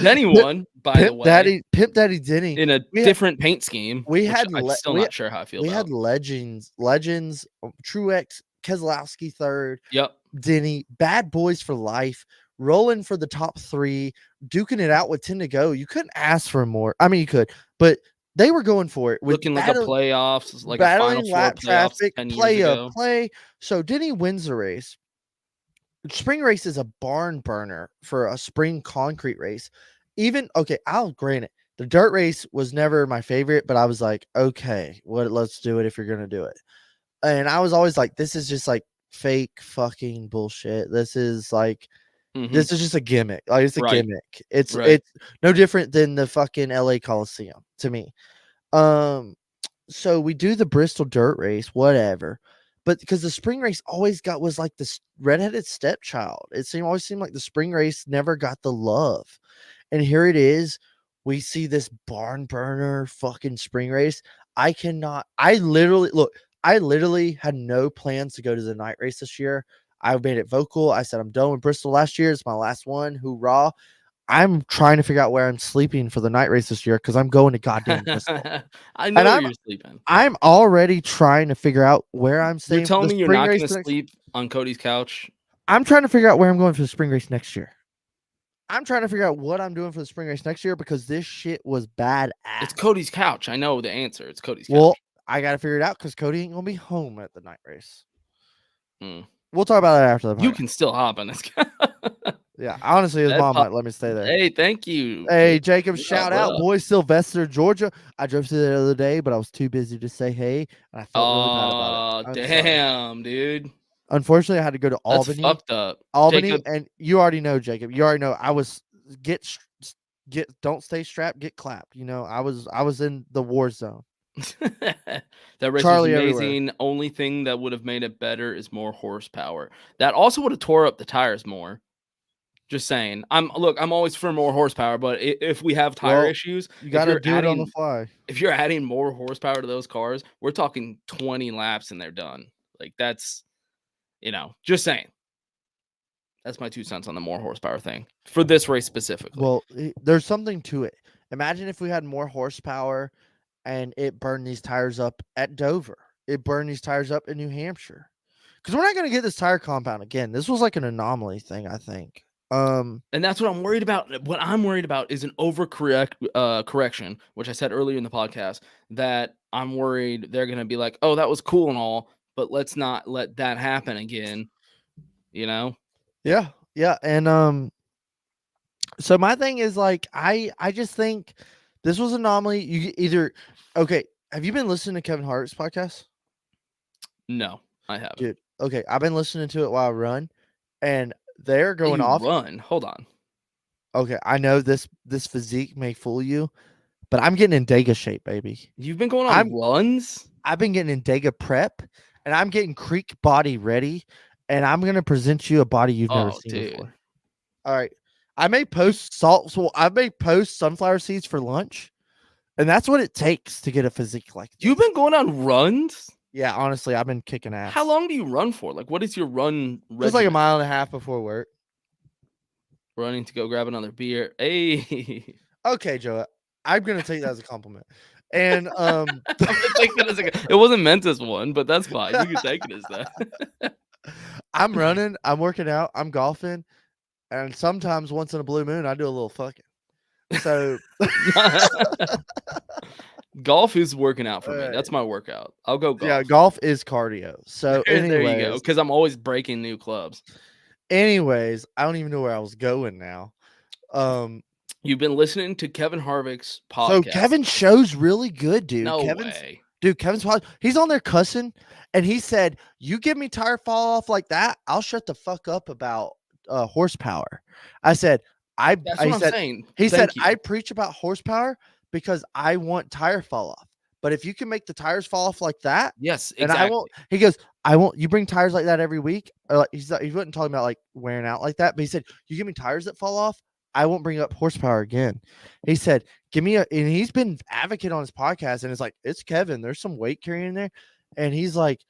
Denny won, by the way. Pimp Daddy Denny in a different paint scheme. I'm still not sure how I feel. We had legends, Truex, Keselowski third. Yep. Denny, bad boys for life, rolling for the top 3, duking it out with 10 to go. You couldn't ask for more. I mean, you could, but they were going for it. Looking like a playoffs, like a Final Four traffic, 10 years play. So Denny wins the race. Spring race is a barn burner for a spring concrete race. I'll grant it. The dirt race was never my favorite, but I was like, okay, let's do it if you're gonna do it. And I was always like, this is just like fake fucking bullshit. This is like, this is just a gimmick. Like, it's a gimmick. It's no different than the fucking LA Coliseum to me. so we do the Bristol dirt race, whatever. But because the spring race was like this redheaded stepchild. Always seemed like the spring race never got the love. And here it is. We see this barn burner fucking spring race. I literally had no plans to go to the night race this year. I made it vocal. I said I'm done with Bristol last year. It's my last one. Hoorah. I'm trying to figure out where I'm sleeping for the night race this year because I'm going to goddamn Bristol. I know And where you're sleeping. I'm already trying to figure out where I'm You're staying for telling the me you're spring not race going to next. sleep on Cody's couch? I'm trying to figure out where I'm going for the spring race next year. I'm trying to figure out what I'm doing for the spring race next year because this shit was badass. It's Cody's couch. I know the answer. It's Cody's couch. Well, I got to figure it out because Cody ain't going to be home at the night race. Mm. We'll talk about that after the podcast. You can still hop on this couch. Yeah, honestly, his mom might let me stay there. Hey, thank you. Hey, Jacob, shout out, up? boy, Sylvester, Georgia. I drove through there the other day, but I was too busy to say hey, and I felt really bad about it. Damn, dude. Unfortunately, I had to go to Albany. That's fucked up. Albany, Jacob. and you already know, Jacob. You already know. I was don't stay strapped, get clapped. You know, I was in the war zone. That race Charlie was everywhere. amazing. Only thing that would have made it better is more horsepower. That also would have tore up the tires more. Just saying. I'm always for more horsepower, but if we have tire issues, you got to do it on the fly. If you're adding more horsepower to those cars, we're talking 20 laps and they're done. Like that's, just saying. That's my 2 cents on the more horsepower thing for this race specifically. Well, there's something to it. Imagine if we had more horsepower and it burned these tires up at Dover. It burned these tires up in New Hampshire. Because we're not going to get this tire compound again. This was like an anomaly thing, I think. And that's what I'm worried about. What I'm worried about is an correction, which I said earlier in the podcast, that I'm worried they're going to be like, oh, that was cool and all, but let's not let that happen again. Yeah. And so my thing is like, I just think this was an anomaly. You either, okay. Have you been listening to Kevin Hart's podcast? No, I haven't. Dude, okay. I've been listening to it while I run, and they're going off. Run. Hold on. Okay, I know this physique may fool you, but I'm getting in Dega shape, baby. You've been going on runs? I've been getting in Dega prep, and I'm getting Creek body ready, and I'm gonna present you a body you've never seen before. All right. I may post sunflower seeds for lunch, and that's what it takes to get a physique like this. You've been going on runs? Yeah, honestly, I've been kicking ass. How long do you run for? Like, what is your run regimen? Just like a mile and a half before work. Running to go grab another beer. Hey. Okay, Joe. I'm gonna take that as a compliment. And it wasn't meant as one, but that's fine. You can take it as that. I'm running, I'm working out, I'm golfing, and sometimes once in a blue moon I do a little fucking. So golf is working out for me. That's my workout. I'll go golf. Yeah, golf is cardio. So there you go. Because I'm always breaking new clubs. Anyways, I don't even know where I was going now. You've been listening to Kevin Harvick's podcast. So Kevin's show's really good, dude. No way. Dude, Kevin's he's on there cussing, and he said, "You give me tire fall off like that, I'll shut the fuck up about horsepower." I said, That's what I'm saying. He said, I preach about horsepower because I want tire fall off. But if you can make the tires fall off like that, yes, exactly. And I won't. He goes, I won't. You bring tires like that every week, or like he wasn't talking about like wearing out like that. But he said, you give me tires that fall off, I won't bring up horsepower again. He said, give me and he's been advocate on his podcast, and it's like, it's Kevin. There's some weight carrying in there, and he's like,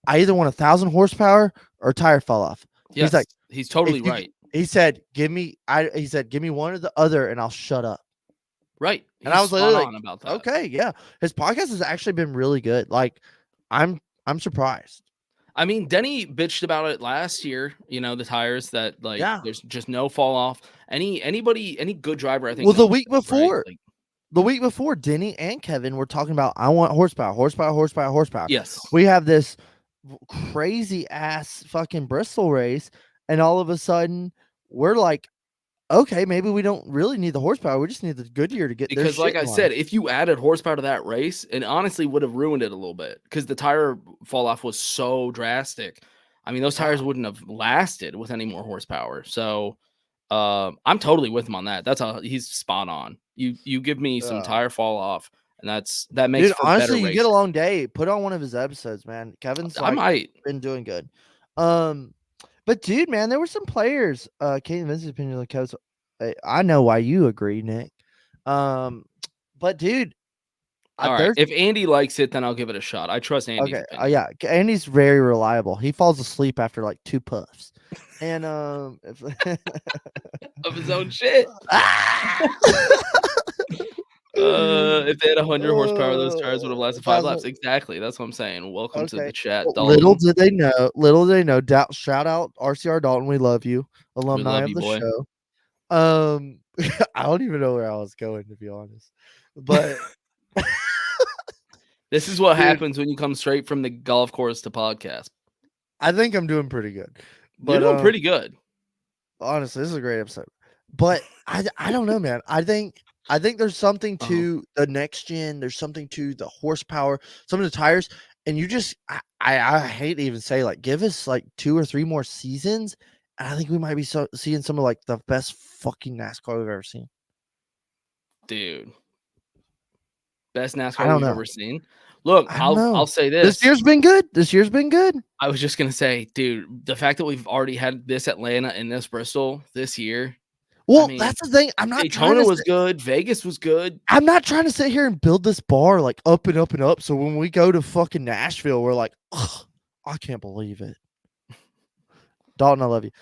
I either want 1,000 horsepower or tire fall off. Yes, he's like, he's totally right. He said, give me one or the other, and I'll shut up. Right. And I was like, about that. Okay, yeah. His podcast has actually been really good. Like, I'm surprised. I mean, Denny bitched about it last year, the tires that there's just no fall off. Any good driver, I think. Well, the week before, Denny and Kevin were talking about, I want horsepower. Yes. We have this crazy ass fucking Bristol race, and all of a sudden we're like, okay, maybe we don't really need the horsepower. We just need the Goodyear to get there. Because like I said, if you added horsepower to that race, it honestly would have ruined it a little bit because the tire fall off was so drastic. I mean, those tires wouldn't have lasted with any more horsepower. So I'm totally with him on that. He's spot on. You give me some tire fall off and that makes Dude, for better honestly, you get a racing. long day. Put on one of his episodes, man. Kevin's I might. been doing good. But dude, man, there were some players. Kate Vince's opinion on the coach. I know why you agree, Nick. But dude, All right. there's If Andy likes it, then I'll give it a shot. I trust Andy's okay. opinion. Yeah, Andy's very reliable. He falls asleep after like 2 puffs, and if, Of his own shit. If they had 100 horsepower, those tires would have lasted 5 laps. Exactly. That's what I'm saying. Welcome to the Okay. chat, Well, Dalton. little did they know. Shout out RCR Dalton. We love you, We alumni love of you, the boy. show. I don't even know where I was going, to be honest. But This is what Dude. happens when you come straight from the golf course to podcast. I think I'm doing pretty good. But You're doing pretty good. honestly, this is a great episode. But I don't know, man. I think there's something to the next gen. There's something to the horsepower, some of the tires, and you just I hate to even say, like, give us like 2 or 3 more seasons, and I think we might be seeing some of like the best fucking NASCAR we've ever seen. Dude. Best I NASCAR don't we've know. ever seen. Look, I don't know. I'll say This this. year's been good. I was just gonna say, dude, the fact that we've already had this Atlanta and this Bristol this year. Well, mean, that's the thing. I'm not trying Daytona to was good. Vegas was good. I'm not trying to sit here and build this bar like up and up and up. So when we go to fucking Nashville, we're like, ugh, I can't believe it. Dalton, I love you.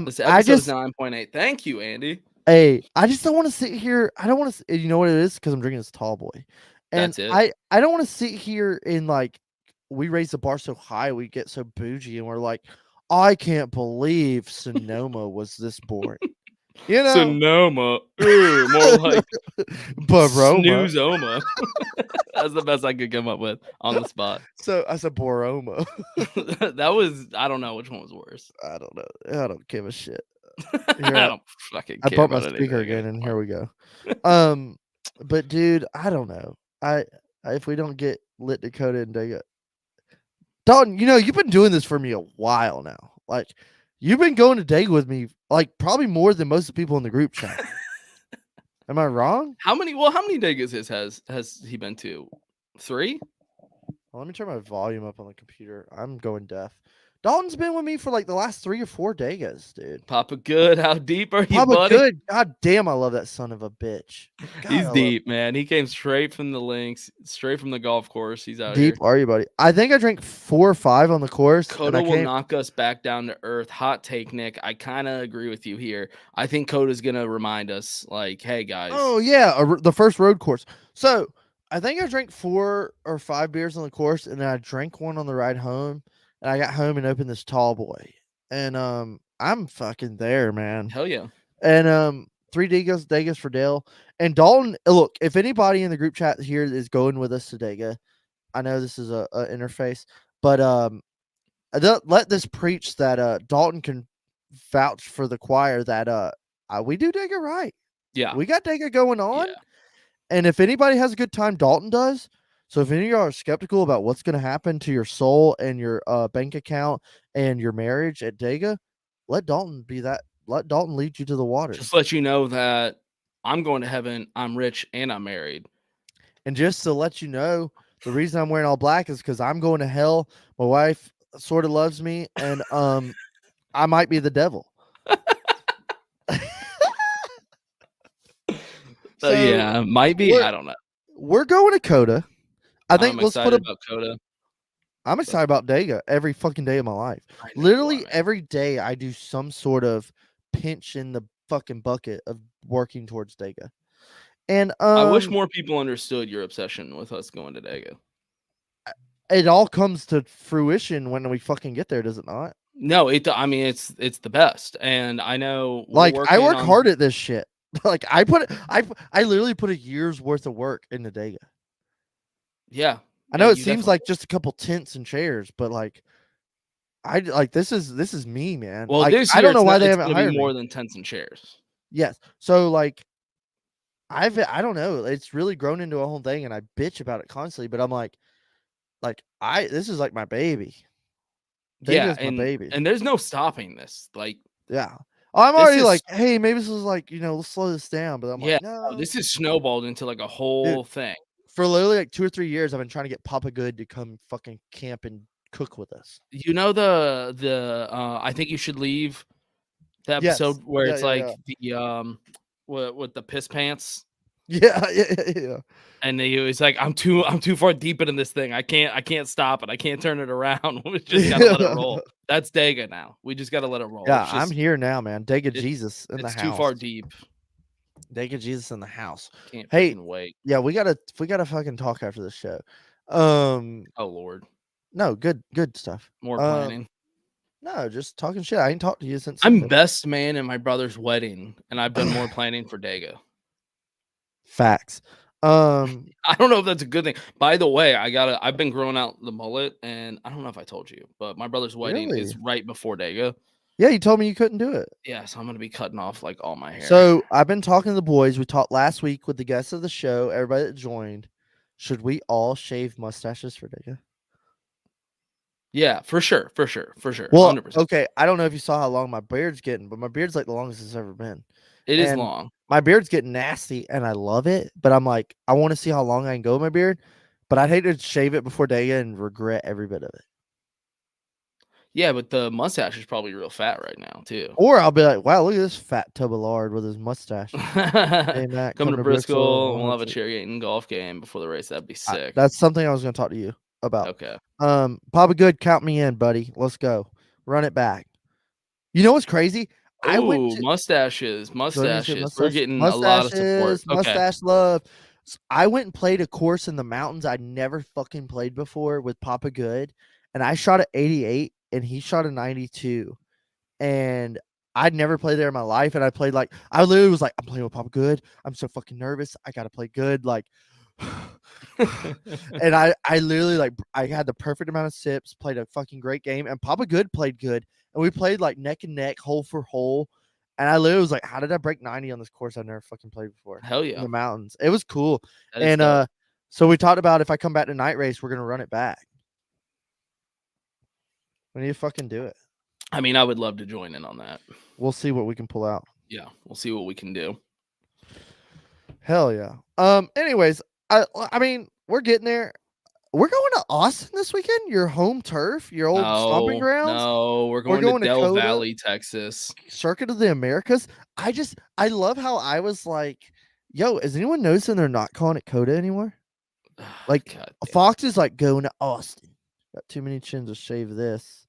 This episode is 9.8. Thank you, Andy. Hey, I just don't want to sit here. I don't want to. You know what it is? Because I'm drinking this tall boy, and That's it. I don't want to sit here and like we raise the bar so high, we get so bougie, and we're like, I can't believe Sonoma was this boring. You know, Sonoma. More like Baroma. Snoozoma. That's the best I could come up with on the spot. So I said Boroma. That was, I don't know which one was worse. I don't know. I don't give a shit. I don't fucking care. I brought my about speaker anything again, and anymore. here we go. But dude, I don't know. I if we don't get lit Dakota and Dega, Dalton, you know you've been doing this for me a while now. Like you've been going to Dega with me, like probably more than most of the people in the group chat. Am I wrong? How many Degas has he been to? 3? Well, let me turn my volume up on the computer. I'm going deaf. Dalton's been with me for like the last 3 or 4 Degas, dude. Papa Good, how deep are you, Papa buddy? Good, god damn, I love that son of a bitch. God, He's deep, man. He came straight from the links, straight from the golf course. He's out deep here. are you, buddy? I think I drank 4 or 5 on the course. COTA will knock us back down to earth. Hot take, Nick. I kind of agree with you here. I think COTA's gonna remind us, like, hey guys. Oh yeah, the first road course. So I think I drank 4 or 5 beers on the course, and then I drank one on the ride home. And I got home and opened this tall boy, and I'm fucking there, man. Hell yeah. And 3 Degas for Dale and Dalton. Look, if anybody in the group chat here is going with us to Dega, I know this is a interface, but let this preach that Dalton can vouch for the choir that we do Dega right. Yeah, we got Dega going on, yeah. And if anybody has a good time, Dalton does. So if any of y'all are skeptical about what's going to happen to your soul and your bank account and your marriage at Dega, let Dalton be that. Let Dalton lead you to the water. Just let you know that I'm going to heaven, I'm rich, and I'm married. And just to let you know, the reason I'm wearing all black is because I'm going to hell. My wife sort of loves me, and I might be the devil. So yeah, might be. I don't know. We're going to COTA. I think I'm excited about COTA. I'm excited about Dega every fucking day of my life. Literally every day I do some sort of pinch in the fucking bucket of working towards Dega. And I wish more people understood your obsession with us going to Dega. It all comes to fruition when we fucking get there, does it not? No, I mean it's the best. And I know like I work hard at this shit. Like I literally put a year's worth of work into Dega. Yeah. I know it seems like just a couple tents and chairs, but like I like this is me, man. Well, like, this year, I don't know why they haven't hired more me. than tents and chairs. Yes. So like I don't know. It's really grown into a whole thing, and I bitch about it constantly. But I'm like this is like my baby. Yeah, my baby, and there's no stopping this. Like, yeah. I'm already like, hey, maybe this is like, let's slow this down. But I'm like, no, this is snowballed into like a whole thing. For literally like 2 or 3 years, I've been trying to get Papa Good to come fucking camp and cook with us. You know the I think you should leave the Yes. episode where Yeah, it's yeah, like the with the piss pants. yeah, yeah. And he's like, I'm too far deep into this thing. I can't stop it. I can't turn it around. We just gotta let it roll. That's Dega now. We just gotta let it roll. Yeah, It's I'm just here now, man. Dega it, Jesus in the it's house. too far deep. Dega Jesus in the house. Can't Hey, freaking wait. yeah, we gotta fucking talk after the show. Oh Lord. No, good stuff. More planning. No, just talking shit. I ain't talked to you since I'm Sunday. best man in my brother's wedding, and I've done more planning for Dega. Facts. I don't know if that's a good thing. By the way, I've been growing out the mullet, and I don't know if I told you, but my brother's wedding is right before Dega. Yeah, you told me you couldn't do it. Yeah, so I'm gonna be cutting off like all my hair. So I've been talking to the boys. We talked last week with the guests of the show, everybody that joined. Should we all shave mustaches for Dega? Yeah, for sure. Well, 100%. okay. I don't know if you saw how long my beard's getting, but my beard's like the longest it's ever been. It is And long. My beard's getting nasty, and I love it. But I'm like, I want to see how long I can go with my beard. But I'd hate to shave it before Dega and regret every bit of it. Yeah, but the mustache is probably real fat right now too. Or I'll be like, wow, look at this fat tub of lard with his mustache. Hey, Matt, come to Bristol. We'll have a Chairgatin golf game before the race. That'd be sick. That's something I was going to talk to you about. Okay. Papa Good, count me in, buddy. Let's go. Run it back. You know what's crazy? I went to mustaches. mustaches. We're getting a lot of support. Mustache love. I went and played a course in the mountains I'd never fucking played before with Papa Good, and I shot at 88, and he shot a 92, and I'd never played there in my life, and I literally was like, I'm playing with Papa Good. I'm so fucking nervous. I gotta play good, like. And I literally I had the perfect amount of sips, played a fucking great game, and Papa Good played good, and we played like neck and neck, hole for hole, and I literally was like, how did I break 90 on this course I've never fucking played before? Hell yeah, in the mountains. It was cool. And so we talked about if I come back to night race, we're gonna run it back. We need to fucking do it. I mean, I would love to join in on that. We'll see what we can pull out. Yeah, we'll see what we can do. Hell yeah. Anyways, I mean, we're getting there. We're going to Austin this weekend, your home turf, your old stomping grounds. No, we're going to Del Valley, Texas. Circuit of the Americas. I love how I was like, yo, is anyone noticing they're not calling it COTA anymore? Like, Fox is like going to Austin. Got too many chins to shave this.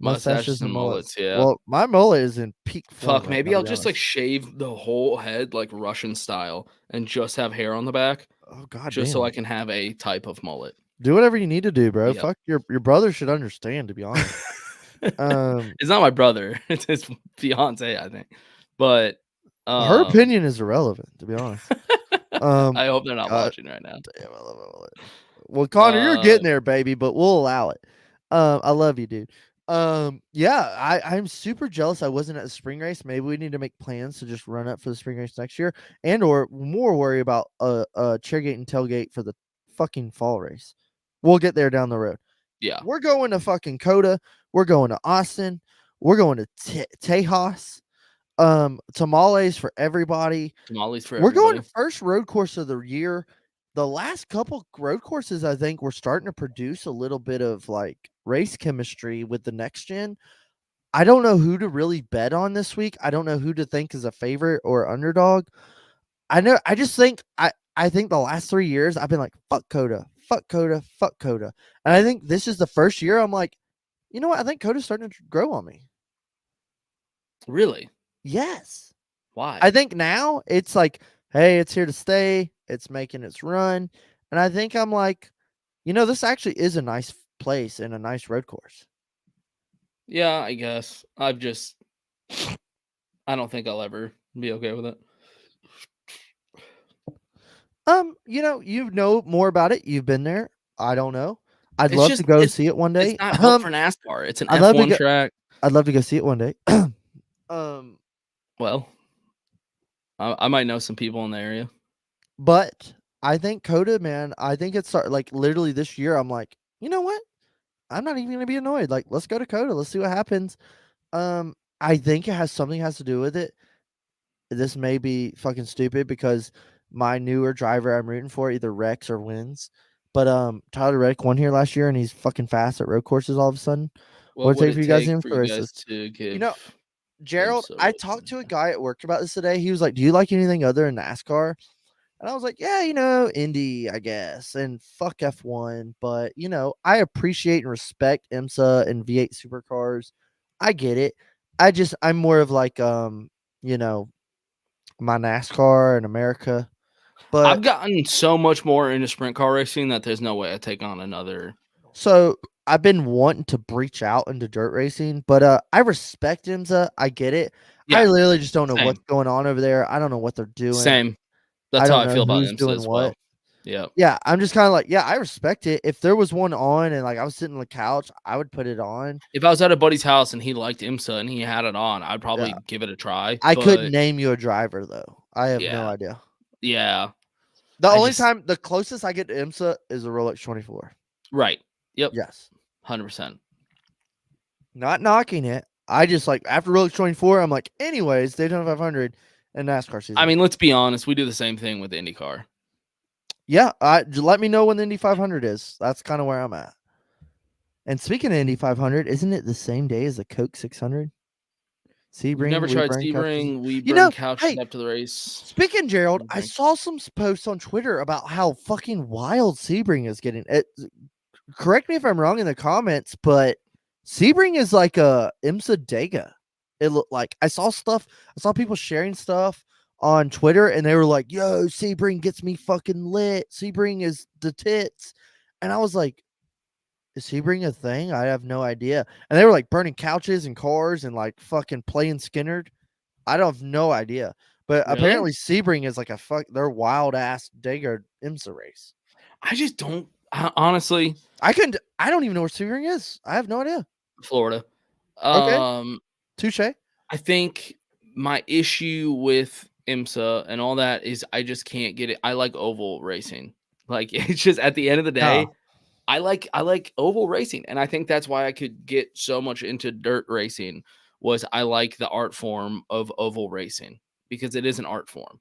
Mustaches and mullets, yeah. Well, my mullet is in peak form. Fuck, maybe I'll just like shave the whole head like Russian style and just have hair on the back. Oh god, just so I can have a type of mullet. Do whatever you need to do, bro. Yep. Fuck your brother should understand, to be honest. It's not my brother; it's his fiance, I think. But her opinion is irrelevant, to be honest. I hope they're not watching right now. Damn, I love it. Well, Connor, you're getting there, baby, but we'll allow it. I love you, dude. Yeah, I'm super jealous I wasn't at the spring race. Maybe we need to make plans to just run up for the spring race next year, and or more worry about a chairgate and tailgate for the fucking fall race. We'll get there down the road. Yeah, we're going to fucking COTA. We're going to Austin. We're going to Tejas. Tamales for everybody. We're going to first road course of the year. The last couple road courses, I think, we're starting to produce a little bit of like race chemistry with the next gen. I don't know who to really bet on this week. I don't know who to think is a favorite or underdog. I think the last 3 years I've been like, fuck COTA. And I think this is the first year I'm like, you know what? I think COTA's starting to grow on me. Really? Yes. Why? I think now it's like, hey, it's here to stay. It's making its run. And I think I'm like, you know, this actually is a nice place and a nice road course. Yeah, I guess. I don't think I'll ever be okay with it. You know more about it. You've been there. I don't know. I'd love to go see it one day. It's not built for NASCAR. It's an F1 track. I'd love to go see it one day. Well, I might know some people in the area. But I think COTA, man, I think it's like literally this year. I'm like, you know what? I'm not even going to be annoyed. Like, let's go to COTA. Let's see what happens. I think it has something has to do with it. This may be fucking stupid because my newer driver I'm rooting for either wrecks or wins. But Tyler Reddick won here last year, and he's fucking fast at road courses all of a sudden. What What would it take it for you guys take in for IMSA you guys races? to give You know, Gerald, IMSA I racing? talked to a guy at work about this today. He was like, "Do you like anything other than NASCAR?" And I was like, "Yeah, Indy, I guess, and fuck F1, but I appreciate and respect IMSA and V8 supercars. I get it. I'm more of like you know, my NASCAR and America. But I've gotten so much more into sprint car racing that there's no way I take on another. so I've been wanting to breach out into dirt racing, but I respect IMSA. I get it. I Yeah, literally just don't know same. what's going on over there. I don't know what they're doing. Same. I That's how don't I know feel about who's IMSA doing as well. what. Yeah. Yeah, I'm just kind of like, yeah, I respect it. If there was one on and like I was sitting on the couch, I would put it on. If I was at a buddy's house and he liked IMSA and he had it on, I'd probably Yeah. give it a try. I couldn't But name you a driver though. I have no yeah, idea. yeah. The closest I get to IMSA is a Rolex 24. Right. Yep. Yes. 100%. Not knocking it. I just like after Rolex 24, I'm like, anyways, Daytona 500 and NASCAR season. I mean, let's be honest. We do the same thing with IndyCar. Yeah, let me know when the Indy 500 is. That's kind of where I'm at. And speaking of Indy 500, isn't it the same day as the Coke 600? You've Sebring, never tried Sebring, Sebring. We You bring know, couches hey, up to the race. speaking Gerald, I Sebring. saw some posts on Twitter about how fucking wild Sebring is getting. Correct me if I'm wrong in the comments, but Sebring is like a IMSA Dega. It looked like I saw people sharing stuff on Twitter, and they were like, "Yo, Sebring gets me fucking lit. Sebring is the tits," and I was like, "Is Sebring a thing? I have no idea." And they were like burning couches and cars and like fucking playing Skinnerd. I don't have no idea, but Really? apparently Sebring is like they're wild ass Dega IMSA race. I just don't. Honestly, I don't even know where Sebring is. I have no idea. Florida. Okay. Touche. I think my issue with IMSA and all that is I just can't get it. I like oval racing. Like it's just at the end of the day, No. I like oval racing, and I think that's why I could get so much into dirt racing. Was I like the art form of oval racing because it is an art form,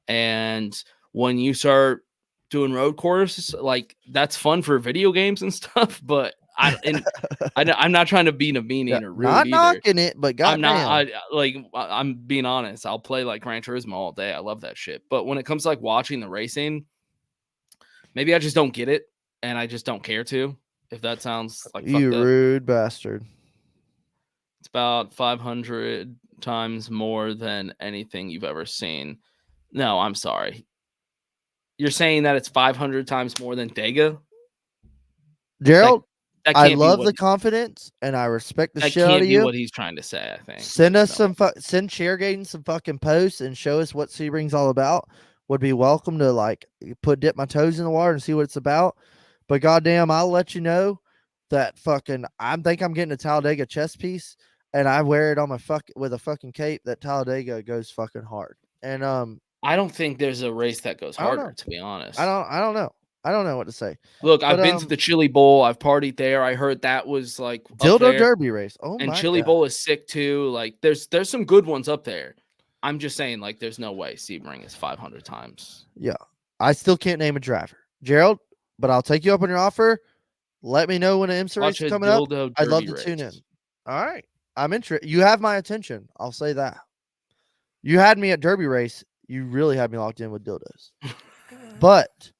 and when you start doing road courses, like that's fun for video games and stuff. But I'm not trying to be demeaning or rude Not either. knocking it, but I'm not. goddamn. I'm being honest. I'll play like Gran Turismo all day. I love that shit. But when it comes to like watching the racing, maybe I just don't get it, and I just don't care to. If that sounds like You fucked up. rude bastard. It's about 500 times more than anything you've ever seen. No, I'm sorry. You're saying that it's 500 times more than Dega? Gerald, That I can't love be the what, confidence and I respect the that shit out can't of be you. what he's trying to say, I think. Send us No. send Chairgatin some fucking posts and show us what Sebring's all about. Would be welcome to like dip my toes in the water and see what it's about. But goddamn, I'll let you know that fucking I think I'm getting a Talladega chest piece and I wear it on my with a fucking cape that Talladega goes fucking hard. And I don't think there's a race that goes I don't know. harder, to be honest. I don't know. I don't know what to say. Look, I've But, been to the Chili Bowl. I've partied there. I heard that was like up Dildo there. Derby race. Oh And my Chili God. Bowl is sick too. Like there's some good ones up there. I'm just saying, like, there's no way Sebring is 500 times. Yeah. I still can't name a driver. Gerald, but I'll take you up on your offer. Let me know when an IMSA race Watch is a coming up. dildo I'd love derby to tune in. race. All right. I'm interested. You have my attention. I'll say that. You had me at Derby race. You really had me locked in with dildos. But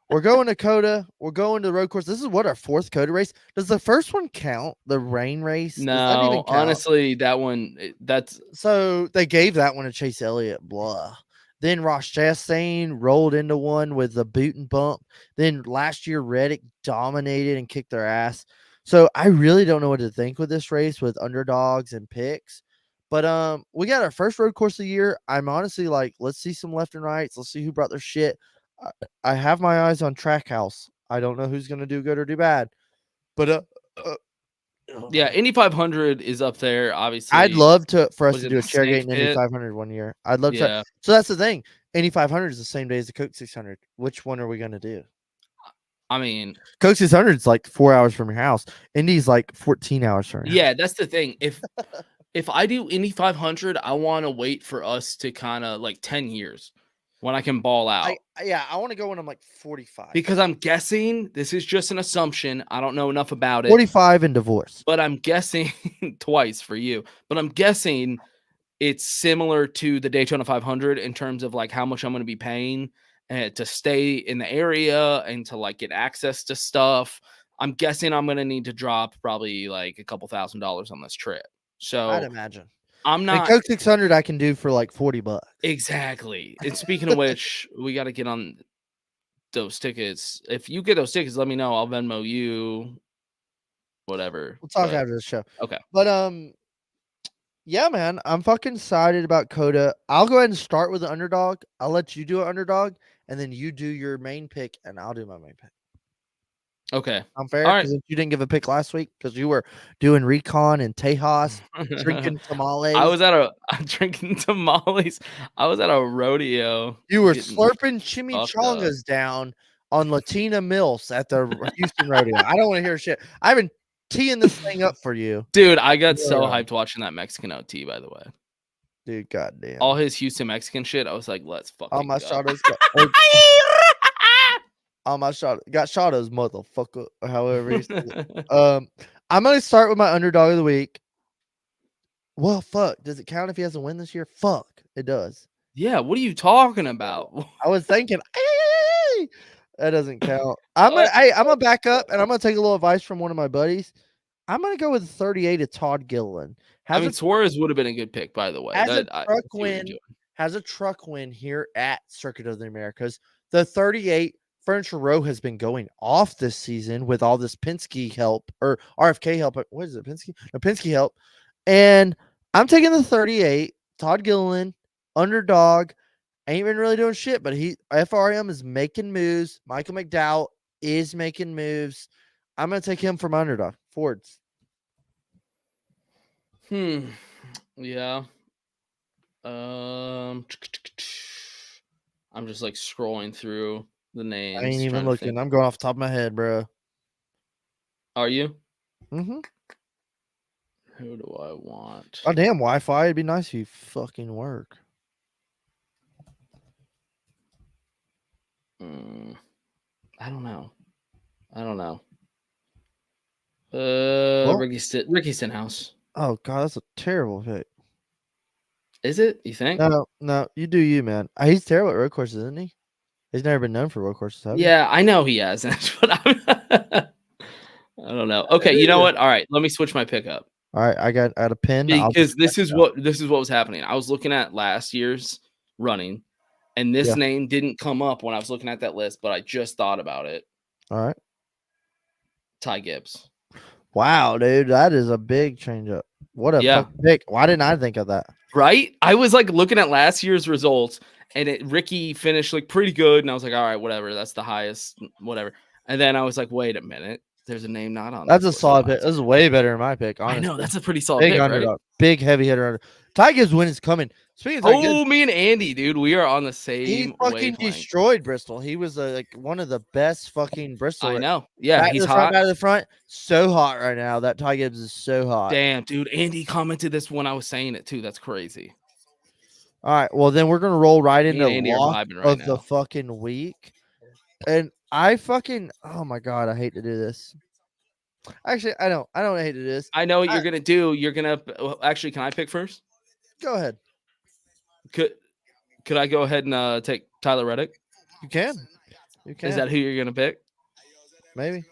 we're going to COTA. We're going to the road course. This is what our fourth COTA race. Does the first one count? The rain race? Does that even No, count? honestly, that one that's So they gave that one to Chase Elliott. Blah. Then Ross Chastain rolled into one with the boot and bump. Then last year, Reddick dominated and kicked their ass. So I really don't know what to think with this race with underdogs and picks. But we got our first road course of the year. I'm honestly like, let's see some left and rights. Let's see who brought their shit. I have my eyes on Trackhouse. I don't know who's gonna do good or do bad. But yeah, Indy 500 is up there. Obviously, I'd love for us was to it do a the Snake Chairgatin Indy Pit? 500 one year. I'd love to. Yeah, So that's the thing. Indy 500 is the same day as the Coke 600. Which one are we gonna do? I mean, Coke 600 is like 4 hours from your house. Indy's like 14 hours from your house. yeah, that's the thing. If I do Indy 500, I want to wait for us to kind of like 10 years. when I can ball out. I want to go when I'm like 45. Because I'm guessing, this is just an assumption. I don't know enough about it. 45 and divorce. But I'm guessing twice for you. But I'm guessing it's similar to the Daytona 500 in terms of like how much I'm going to be paying to stay in the area and to like get access to stuff. I'm guessing I'm going to need to drop probably like a couple $1,000s on this trip. I'd So imagine. I'm not Coke 600 I can do for like $40. exactly. And speaking of which, we got to get on those tickets. If you get those tickets, let me know. I'll Venmo you whatever. We'll talk But after the show. okay. But yeah, man, I'm fucking excited about COTA. I'll go ahead and start with the underdog. I'll let you do an underdog, and then you do your main pick, and I'll do my main pick. Okay. I'm fair All right. because you didn't give a pick last week because you were doing recon and Tejas, drinking tamales. I was I'm drinking tamales. I was at a rodeo. You were getting slurping fucked up. chimichangas down on Latina Mills at the Houston rodeo. I don't want to hear shit. I've been teeing this thing up for you, Dude, I got Yeah. so hyped watching that Mexican OT, by the way. dude. Goddamn. All his Houston Mexican shit, I was like, let's fucking All my go. shadows all my shot got shadows, motherfucker. Or however you say it. I'm gonna start with my underdog of the week. Well, fuck. Does it count if he has a win this year? Fuck, it does. Yeah, what are you talking about? I was thinking, "Ay!" That doesn't count. I'm gonna back up and I'm gonna take a little advice from one of my buddies. I'm gonna go with 38 of Todd Gilliland. I mean, Suarez would have been a good pick, by the way. Has a I truck see what you're win. doing. Has a truck win here at Circuit of the Americas. The 38 Furniture Row has been going off this season with all this Penske help or RFK help. What is it? Penske? No, Penske help. And I'm taking the 38. Todd Gilliland, underdog. Ain't been really doing shit, but FRM is making moves. Michael McDowell is making moves. I'm gonna take him from underdog. Fords. Yeah. I'm just like scrolling through the names. I ain't even trying to looking. think. I'm going off the top of my head, bro. Are you? Mm-hmm. Who do I want? Oh, damn, Wi-Fi. It'd be nice if you fucking work. I don't know. Well- Ricky Stenhouse. Oh, God, that's a terrible pick. Is it? You think? No, you do you, man. He's terrible at road courses, isn't he? He's never been known for road courses, have you? Yeah, I know he has. But I don't know. Okay, you know what? All right, let me switch my pickup. All right, I got a pin. Because this is what was happening. I was looking at last year's running, and this name didn't come up when I was looking at that list, but I just thought about it. All right. Ty Gibbs. Wow, dude, that is a big change up. What a fucking pick. Why didn't I think of that? Right? I was like looking at last year's results, and Ricky finished like pretty good, and I was like, all right, whatever. That's the highest, whatever. And then I was like, wait a minute. There's a name not on. That's a solid pick. This is way better than my pick. Honestly. I know that's a pretty solid big pick, underdog, right? big heavy hitter. Under. Ty Gibbs win is coming. Speaking of Ty Gibbs, Me and Andy, dude, we are on the same. he fucking destroyed Bristol. He was like one of the best fucking Bristol. I know. Yeah, back he's to the front, hot. back to the front. So hot right now. That Ty Gibbs is so hot. Damn, dude. Andy commented this when I was saying it too. That's crazy. All right. Well, then we're gonna roll right into Andy are lock vibing right of now. the fucking week. And I fucking oh my god, I hate to do this. Actually, I don't hate to do this. I know what you're gonna do. You're gonna actually. Can I pick first? Go ahead. Could I go ahead and take Tyler Reddick? You can. You can. Is that who you're gonna pick? Maybe?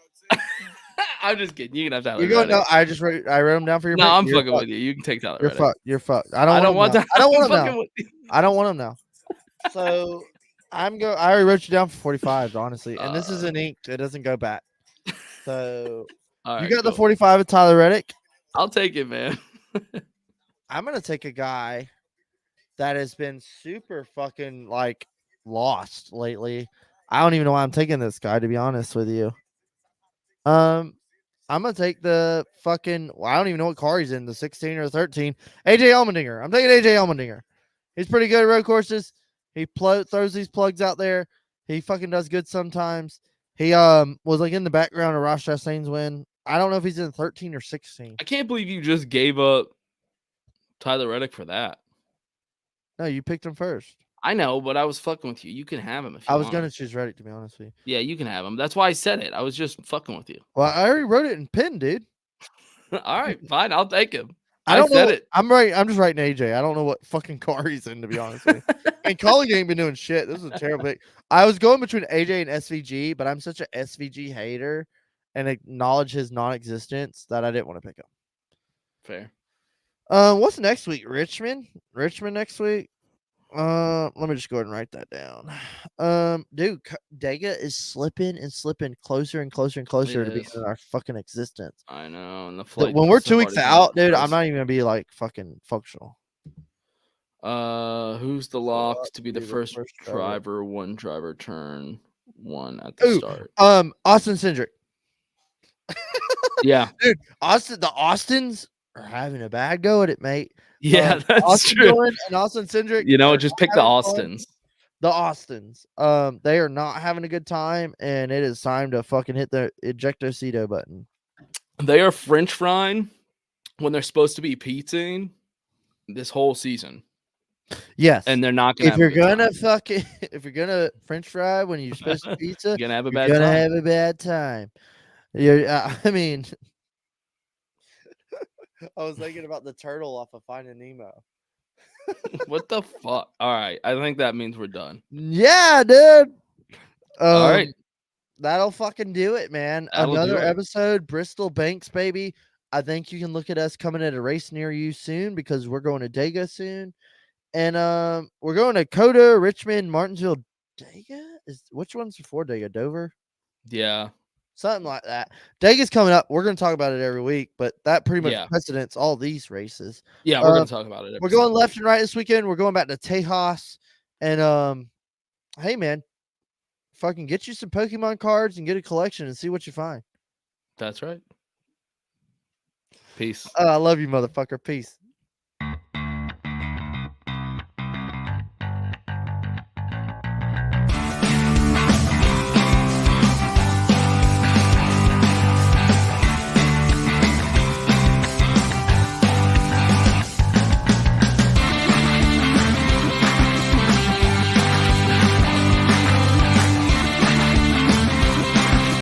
I'm just kidding. You can have Tyler. You're going. Reddick. No, I wrote him down for your. No, pick. I'm You're fucking with you. You can take Tyler. You're Reddick. fucked. You're fucked. I don't want him. I don't want him now. I don't want him now. So I already wrote you down for 45, honestly, and this is an inked. It doesn't go back. So you got the 45 of Tyler Reddick. I'll take it, man. I'm gonna take a guy that has been super fucking like lost lately. I don't even know why I'm taking this guy, to be honest with you. I'm gonna take the fucking. Well, I don't even know what car he's in, the 16 or 13. AJ Allmendinger. I'm taking AJ Allmendinger. He's pretty good at road courses. He throws these plugs out there. He fucking does good sometimes. He was like in the background of Ross Chastain's win. I don't know if he's in 13 or 16. I can't believe you just gave up Tyler Reddick for that. No, you picked him first. I know, but I was fucking with you. You can have him if you I was want. gonna choose Reddick, to be honest with you. Yeah, you can have him. That's why I said it. I was just fucking with you. Well, I already wrote it in pen, dude. All right, fine. I'll take him. I I don't said know. it. I'm just writing AJ. I don't know what fucking car he's in, to be honest with you. And Collie ain't been doing shit. This is a terrible pick. I was going between AJ and SVG, but I'm such a SVG hater and acknowledge his non-existence that I didn't want to pick him. Fair. What's next week? Richmond next week. Let me just go ahead and write that down. Dude, Dega is slipping and slipping closer and closer and closer to being is. in our fucking existence. I know. And the flight. When we're 2 so weeks hard is out, dude, gross. I'm not even gonna be like fucking functional. Who's the lock to be the first driver? One driver turn one at the start. Austin Cindric. Yeah, Dude, the Austins are having a bad go at it, mate. yeah, that's Austin true. Dillon and Austin Cindric. You know, are just not pick the having fun. Austins. The Austins. They are not having a good time, and it is time to fucking hit the ejectocito button. They are French frying when they're supposed to be pizzaing this whole season. Yes, and they're not gonna. If you're gonna French fry when you're supposed to pizza, you're gonna have a you're bad gonna time. have a bad time. I mean, I was thinking about the turtle off of Finding Nemo. What the fuck? All right, I think that means we're done. Yeah, dude. All right, that'll fucking do it, man. That'll do Another it. episode, Bristol Banks, baby. I think you can look at us coming at a race near you soon because we're going to Dega soon, and we're going to COTA, Richmond, Martinsville. Dega which one's before Dega? Dover. Yeah. Something like that. Dega's coming up. We're going to talk about it every week, but that pretty much Yeah. precedents all these races. Yeah, we're going to talk about it. We're going left and right this weekend. We're going back to Tejas. And, hey, man, fucking get you some Pokemon cards and get a collection and see what you find. That's right. Peace. I love you, motherfucker. Peace.